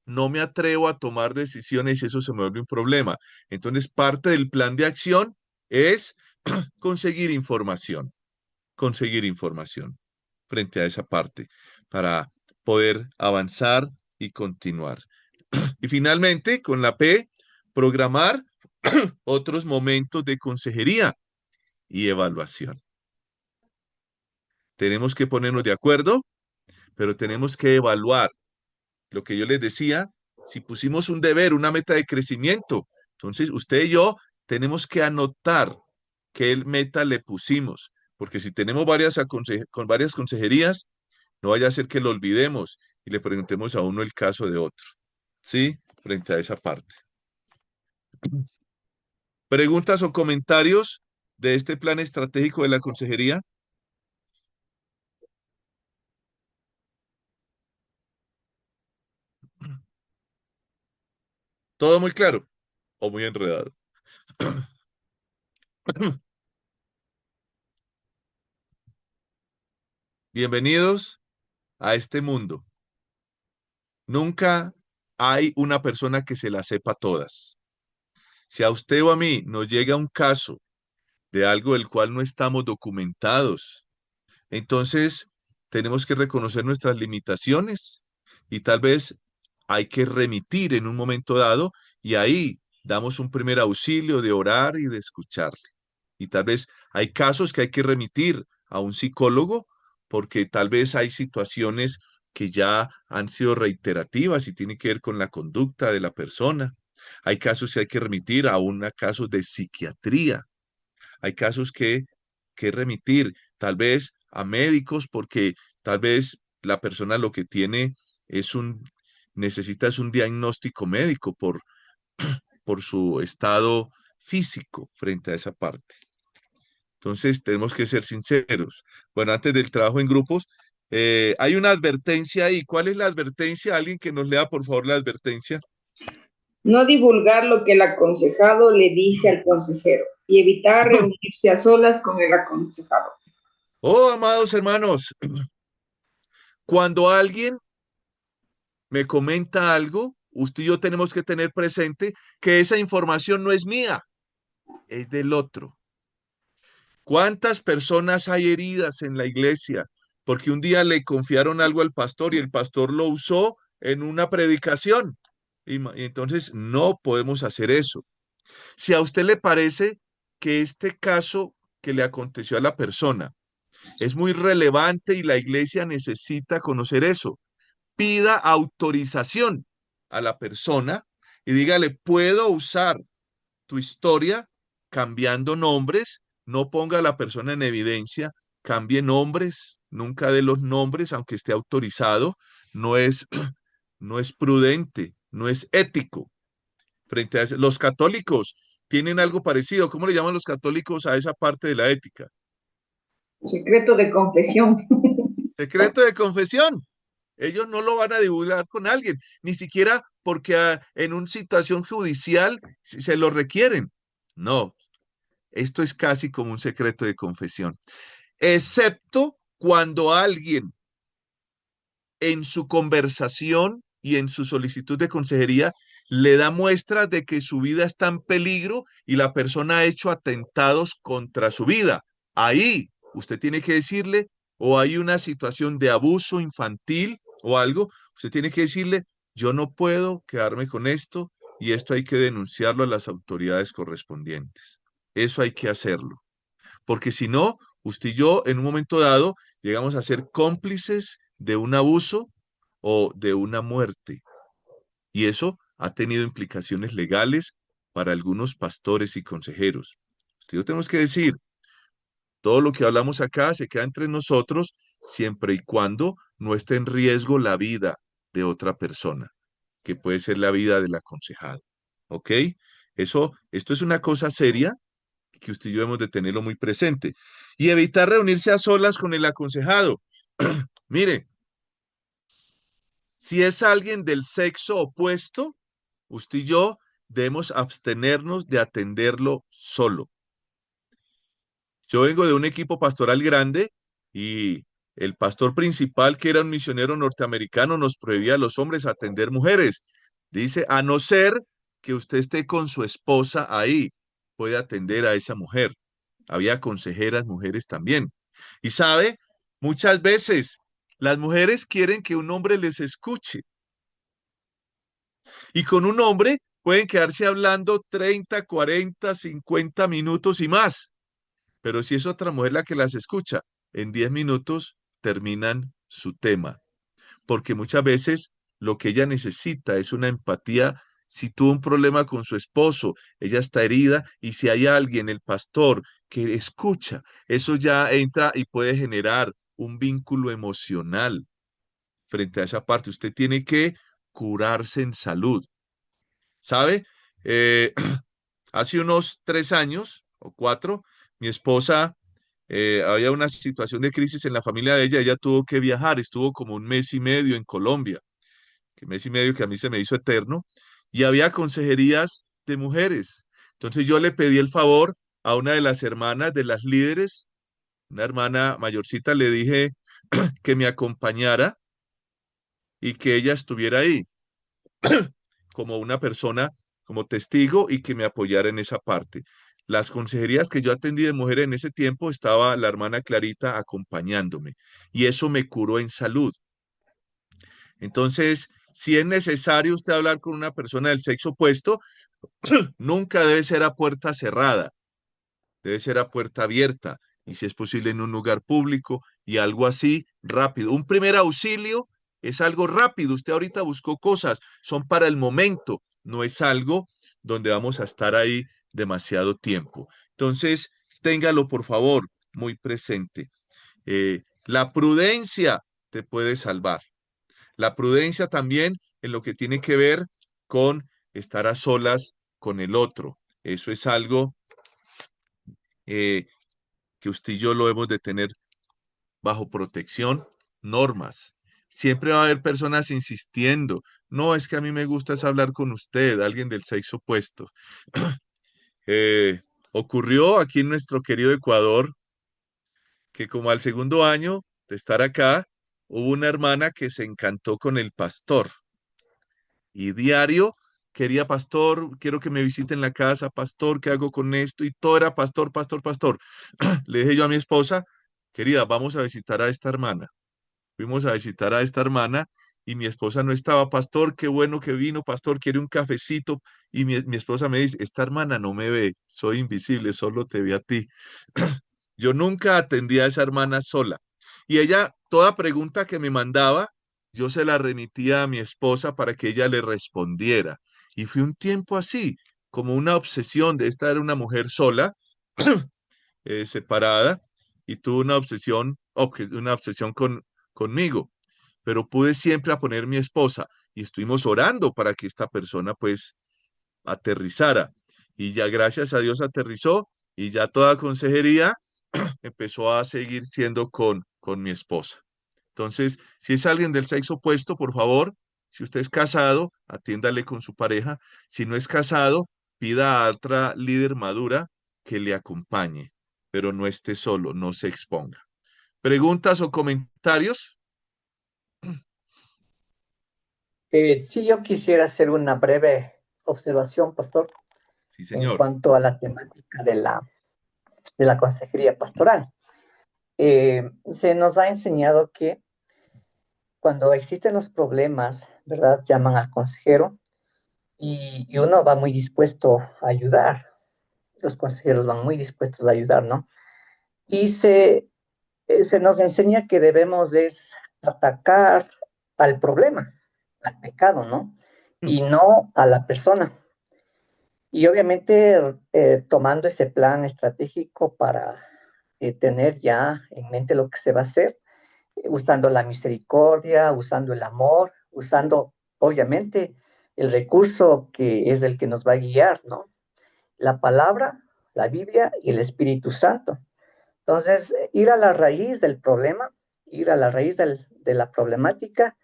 no me atrevo a tomar decisiones y eso se me vuelve un problema. Entonces, parte del plan de acción es conseguir información frente a esa parte para poder avanzar y continuar. Y finalmente, con la P, programar otros momentos de consejería y evaluación. Tenemos que ponernos de acuerdo, pero tenemos que evaluar lo que yo les decía. Si pusimos un deber, una meta de crecimiento, entonces usted y yo tenemos que anotar qué meta le pusimos, porque si tenemos con varias consejerías, no vaya a ser que lo olvidemos y le preguntemos a uno el caso de otro. ¿Sí? Frente a esa parte. ¿Preguntas o comentarios de este plan estratégico de la consejería? ¿Todo muy claro o muy enredado? Bienvenidos a este mundo. Nunca hay una persona que se las sepa todas. Si a usted o a mí nos llega un caso de algo del cual no estamos documentados, entonces tenemos que reconocer nuestras limitaciones y tal vez hay que remitir en un momento dado y ahí damos un primer auxilio de orar y de escucharle. Y tal vez hay casos que hay que remitir a un psicólogo porque tal vez hay situaciones que ya han sido reiterativas y tienen que ver con la conducta de la persona. Hay casos que hay que remitir a un caso de psiquiatría. Hay casos que remitir tal vez a médicos porque tal vez la persona lo que tiene es necesita es un diagnóstico médico por su estado físico frente a esa parte. Entonces, tenemos que ser sinceros. Bueno, antes del trabajo en grupos, hay una advertencia ahí. ¿Cuál es la advertencia? Alguien que nos lea, por favor, la advertencia. No divulgar lo que el aconsejado le dice al consejero y evitar reunirse a solas con el aconsejado. Oh, amados hermanos, cuando alguien me comenta algo, usted y yo tenemos que tener presente que esa información no es mía, es del otro. ¿Cuántas personas hay heridas en la iglesia? Porque un día le confiaron algo al pastor y el pastor lo usó en una predicación. Y entonces no podemos hacer eso. Si a usted le parece que este caso que le aconteció a la persona es muy relevante y la iglesia necesita conocer eso, pida autorización a la persona y dígale, ¿puedo usar tu historia cambiando nombres? No ponga a la persona en evidencia, cambie nombres, nunca de los nombres, aunque esté autorizado, no es, no es prudente, no es ético. Frente a los católicos tienen algo parecido. ¿Cómo le llaman los católicos a esa parte de la ética? Secreto de confesión. Secreto de confesión. Ellos no lo van a divulgar con alguien, ni siquiera porque en una situación judicial se lo requieren. No, esto es casi como un secreto de confesión, excepto cuando alguien en su conversación y en su solicitud de consejería le da muestras de que su vida está en peligro y la persona ha hecho atentados contra su vida. Ahí usted tiene que decirle, o hay una situación de abuso infantil o algo, usted tiene que decirle, yo no puedo quedarme con esto y esto hay que denunciarlo a las autoridades correspondientes. Eso hay que hacerlo, porque si no, usted y yo en un momento dado llegamos a ser cómplices de un abuso o de una muerte. Y eso ha tenido implicaciones legales para algunos pastores y consejeros. Usted y yo tenemos que decir, todo lo que hablamos acá se queda entre nosotros siempre y cuando no esté en riesgo la vida de otra persona, que puede ser la vida del aconsejado. ¿Ok? Esto es una cosa seria que usted y yo hemos de tenerlo muy presente. Y evitar reunirse a solas con el aconsejado. Mire, si es alguien del sexo opuesto, usted y yo debemos abstenernos de atenderlo solo. Yo vengo de un equipo pastoral grande y el pastor principal, que era un misionero norteamericano, nos prohibía a los hombres atender mujeres. Dice, a no ser que usted esté con su esposa ahí, puede atender a esa mujer. Había consejeras mujeres también. Y sabe, muchas veces las mujeres quieren que un hombre les escuche. Y con un hombre pueden quedarse hablando 30, 40, 50 minutos y más. Pero si es otra mujer la que las escucha, en 10 minutos terminan su tema. Porque muchas veces lo que ella necesita es una empatía. Si tuvo un problema con su esposo, ella está herida y si hay alguien, el pastor, que escucha, eso ya entra y puede generar un vínculo emocional frente a esa parte. Usted tiene que curarse en salud. ¿Sabe? Eh, hace unos 3 años o 4, mi esposa, había una situación de crisis en la familia de ella tuvo que viajar, estuvo como un mes y medio en Colombia, que mes y medio que a mí se me hizo eterno, y había consejerías de mujeres. Entonces yo le pedí el favor a una de las hermanas de las líderes, una hermana mayorcita, le dije que me acompañara y que ella estuviera ahí como una persona, como testigo y que me apoyara en esa parte. Las consejerías que yo atendí de mujeres en ese tiempo estaba la hermana Clarita acompañándome y eso me curó en salud. Entonces, si es necesario usted hablar con una persona del sexo opuesto, nunca debe ser a puerta cerrada, debe ser a puerta abierta y si es posible en un lugar público y algo así rápido. Un primer auxilio es algo rápido. Usted ahorita buscó cosas, son para el momento, no es algo donde vamos a estar ahí demasiado tiempo. Entonces, téngalo por favor muy presente. La prudencia te puede salvar. La prudencia también en lo que tiene que ver con estar a solas con el otro. Eso es algo eh, que usted y yo lo hemos de tener bajo protección, normas. Siempre va a haber personas insistiendo, no, es que a mí me gusta es hablar con usted, alguien del sexo opuesto. Ocurrió aquí en nuestro querido Ecuador que como al segundo año de estar acá, hubo una hermana que se encantó con el pastor y diario quería, pastor, quiero que me visite en la casa, pastor, ¿qué hago con esto? Y todo era pastor, pastor, pastor. Le dije yo a mi esposa, querida, vamos a visitar a esta hermana. Fuimos a visitar a esta hermana y mi esposa no estaba, pastor, qué bueno que vino, pastor, quiere un cafecito. Y mi esposa me dice, esta hermana no me ve, soy invisible, solo te ve a ti. Yo nunca atendí a esa hermana sola. Y ella, toda pregunta que me mandaba, yo se la remitía a mi esposa para que ella le respondiera. Y fue un tiempo así, como una obsesión de esta era una mujer sola, separada, y tuvo una obsesión conmigo. Pero pude siempre a poner mi esposa y estuvimos orando para que esta persona pues aterrizara. Y ya gracias a Dios aterrizó y ya toda consejería empezó a seguir siendo con mi esposa. Entonces, si es alguien del sexo opuesto, por favor, si usted es casado, atiéndale con su pareja. Si no es casado, pida a otra líder madura que le acompañe, pero no esté solo, no se exponga. ¿Preguntas o comentarios? Sí, yo quisiera hacer una breve observación, pastor, Sí, en señor. cuanto a la temática de la consejería pastoral. Se nos ha enseñado que cuando existen los problemas, ¿verdad? Llaman al consejero y uno va muy dispuesto a ayudar. Los consejeros van muy dispuestos a ayudar, ¿no? Y se nos enseña que debemos atacar al problema, al pecado, ¿no? Y no a la persona. Y obviamente tomando ese plan estratégico para tener ya en mente lo que se va a hacer, usando la misericordia, usando el amor, usando obviamente el recurso que es el que nos va a guiar, ¿no? La palabra, la Biblia y el Espíritu Santo. Entonces, ir a la raíz del problema, ir a la raíz de la problemática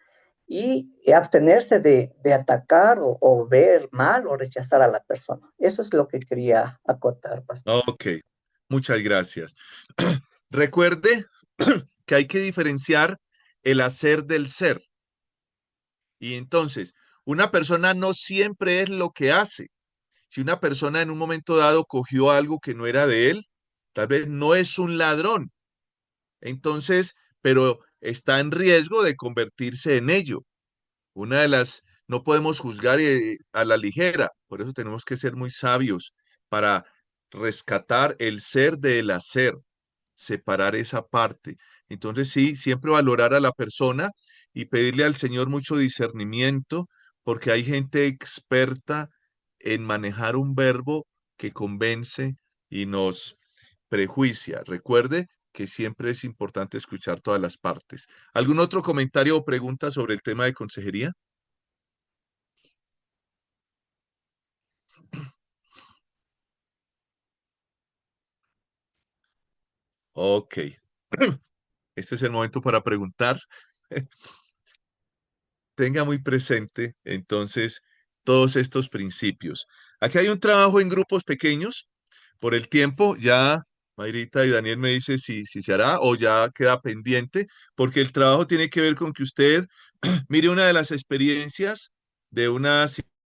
y abstenerse de atacar o ver mal o rechazar a la persona. Eso es lo que quería acotar, pastor. Ok, muchas gracias. Recuerde que hay que diferenciar el hacer del ser. Y entonces, una persona no siempre es lo que hace. Si una persona en un momento dado cogió algo que no era de él, tal vez no es un ladrón. Entonces, pero está en riesgo de convertirse en ello. No podemos juzgar a la ligera, por eso tenemos que ser muy sabios para rescatar el ser del hacer, separar esa parte. Entonces sí, siempre valorar a la persona y pedirle al Señor mucho discernimiento, porque hay gente experta en manejar un verbo que convence y nos prejuicia. Recuerde que siempre es importante escuchar todas las partes. ¿Algún otro comentario o pregunta sobre el tema de consejería? Ok. Este es el momento para preguntar. Tenga muy presente entonces todos estos principios. Aquí hay un trabajo en grupos pequeños. Por el tiempo, ya Mayrita y Daniel me dice si se hará o ya queda pendiente, porque el trabajo tiene que ver con que usted mire una de las experiencias de una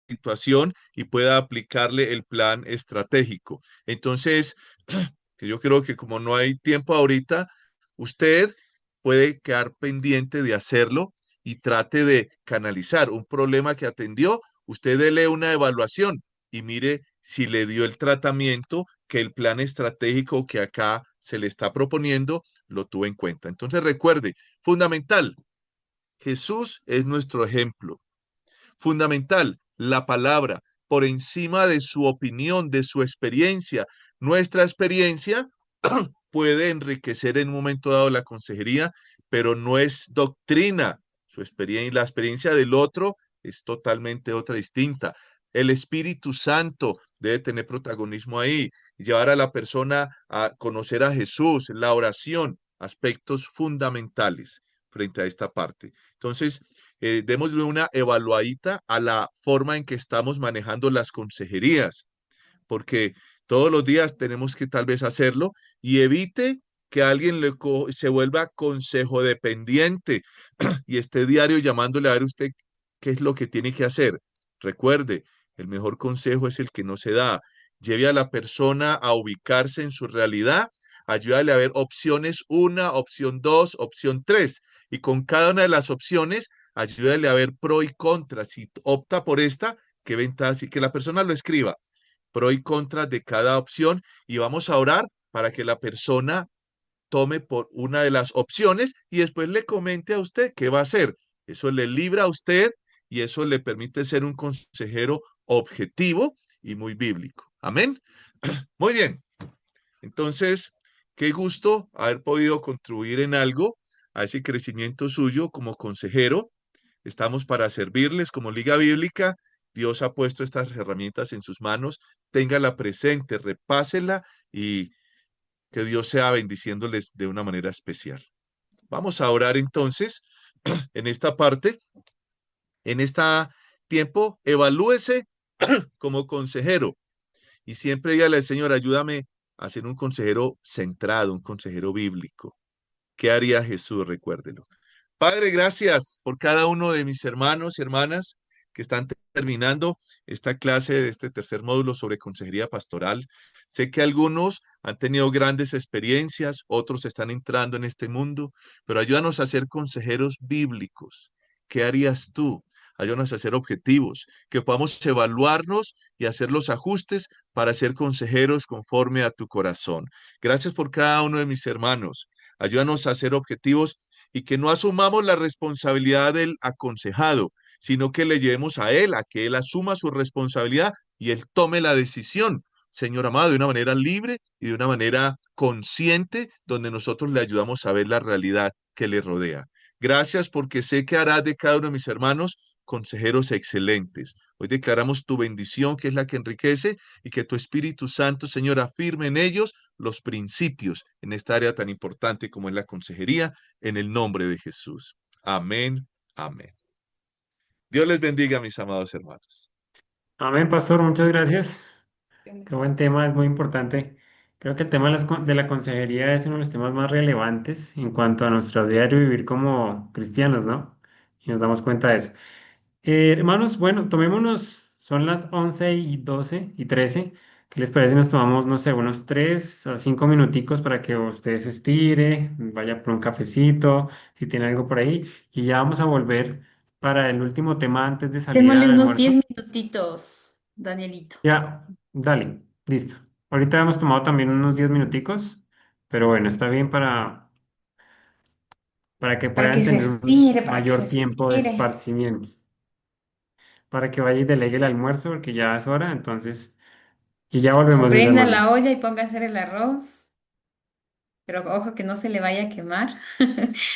situación y pueda aplicarle el plan estratégico. Entonces, que yo creo que como no hay tiempo ahorita, usted puede quedar pendiente de hacerlo y trate de canalizar un problema que atendió. Usted dele una evaluación y mire si le dio el tratamiento que el plan estratégico que acá se le está proponiendo lo tuvo en cuenta. Entonces recuerde, fundamental, Jesús es nuestro ejemplo. Fundamental, la palabra, por encima de su opinión, de su experiencia. Nuestra experiencia puede enriquecer en un momento dado la consejería, pero no es doctrina. Su experiencia, la experiencia del otro es totalmente otra distinta. El Espíritu Santo debe tener protagonismo ahí, llevar a la persona a conocer a Jesús, la oración, aspectos fundamentales frente a esta parte. Entonces, démosle una evaluadita a la forma en que estamos manejando las consejerías, porque todos los días tenemos que tal vez hacerlo y evite que alguien se vuelva consejo dependiente y esté diario llamándole a ver usted qué es lo que tiene que hacer. Recuerde, el mejor consejo es el que no se da. Lleve a la persona a ubicarse en su realidad, ayúdale a ver opciones 1, opción 2, opción 3 y con cada una de las opciones ayúdale a ver pro y contra. Si opta por esta, qué ventajas y que la persona lo escriba pro y contra de cada opción y vamos a orar para que la persona tome por una de las opciones y después le comente a usted qué va a hacer. Eso le libra a usted y eso le permite ser un consejero objetivo y muy bíblico. Amén. Muy bien. Entonces, qué gusto haber podido contribuir en algo a ese crecimiento suyo como consejero. Estamos para servirles como Liga Bíblica. Dios ha puesto estas herramientas en sus manos. Téngala presente, repásela y que Dios sea bendiciéndoles de una manera especial. Vamos a orar entonces en esta parte. En este tiempo, evalúese como consejero y siempre dígale al Señor, ayúdame a ser un consejero centrado, un consejero bíblico. ¿Qué haría Jesús? Recuérdelo. Padre, gracias por cada uno de mis hermanos y hermanas que están terminando esta clase de este tercer módulo sobre consejería pastoral. Sé que algunos han tenido grandes experiencias, otros están entrando en este mundo, pero ayúdanos a ser consejeros bíblicos. ¿Qué harías tú? ayúdanos a ser objetivos, que podamos evaluarnos y hacer los ajustes para ser consejeros conforme a tu corazón. Gracias por cada uno de mis hermanos. Ayúdanos a ser objetivos y que no asumamos la responsabilidad del aconsejado, sino que le llevemos a él, a que él asuma su responsabilidad y él tome la decisión, Señor amado, de una manera libre y de una manera consciente, donde nosotros le ayudamos a ver la realidad que le rodea. Gracias porque sé que harás de cada uno de mis hermanos consejeros excelentes. Hoy declaramos tu bendición, que es la que enriquece, y que tu Espíritu Santo, Señor, afirme en ellos los principios en esta área tan importante como es la consejería, en el nombre de Jesús. Amén, amén. Dios les bendiga, mis amados hermanos. Amén, pastor, muchas gracias. Qué buen tema, es muy importante. Creo que el tema de la consejería es uno de los temas más relevantes en cuanto a nuestro diario vivir como cristianos, ¿no? Y nos damos cuenta de eso. Hermanos, bueno, tomémonos, son las 11:12 y 13. ¿Qué les parece si nos tomamos, no sé, unos 3 a 5 minuticos para que usted se estire, vaya por un cafecito, si tiene algo por ahí, y ya vamos a volver para el último tema antes de salir Démosle al unos 10 almuerzo? minutitos, Danielito. Ya, dale, listo. Ahorita hemos tomado también unos 10 minuticos, pero bueno, está bien para que Para puedan que se tener un estire, para que se mayor tiempo de estire. esparcimiento, para que vaya y delegue el almuerzo, porque ya es hora, entonces, y ya O volvemos, mis prenda la hermanos. olla y ponga a hacer el arroz, pero ojo que no se le vaya a quemar.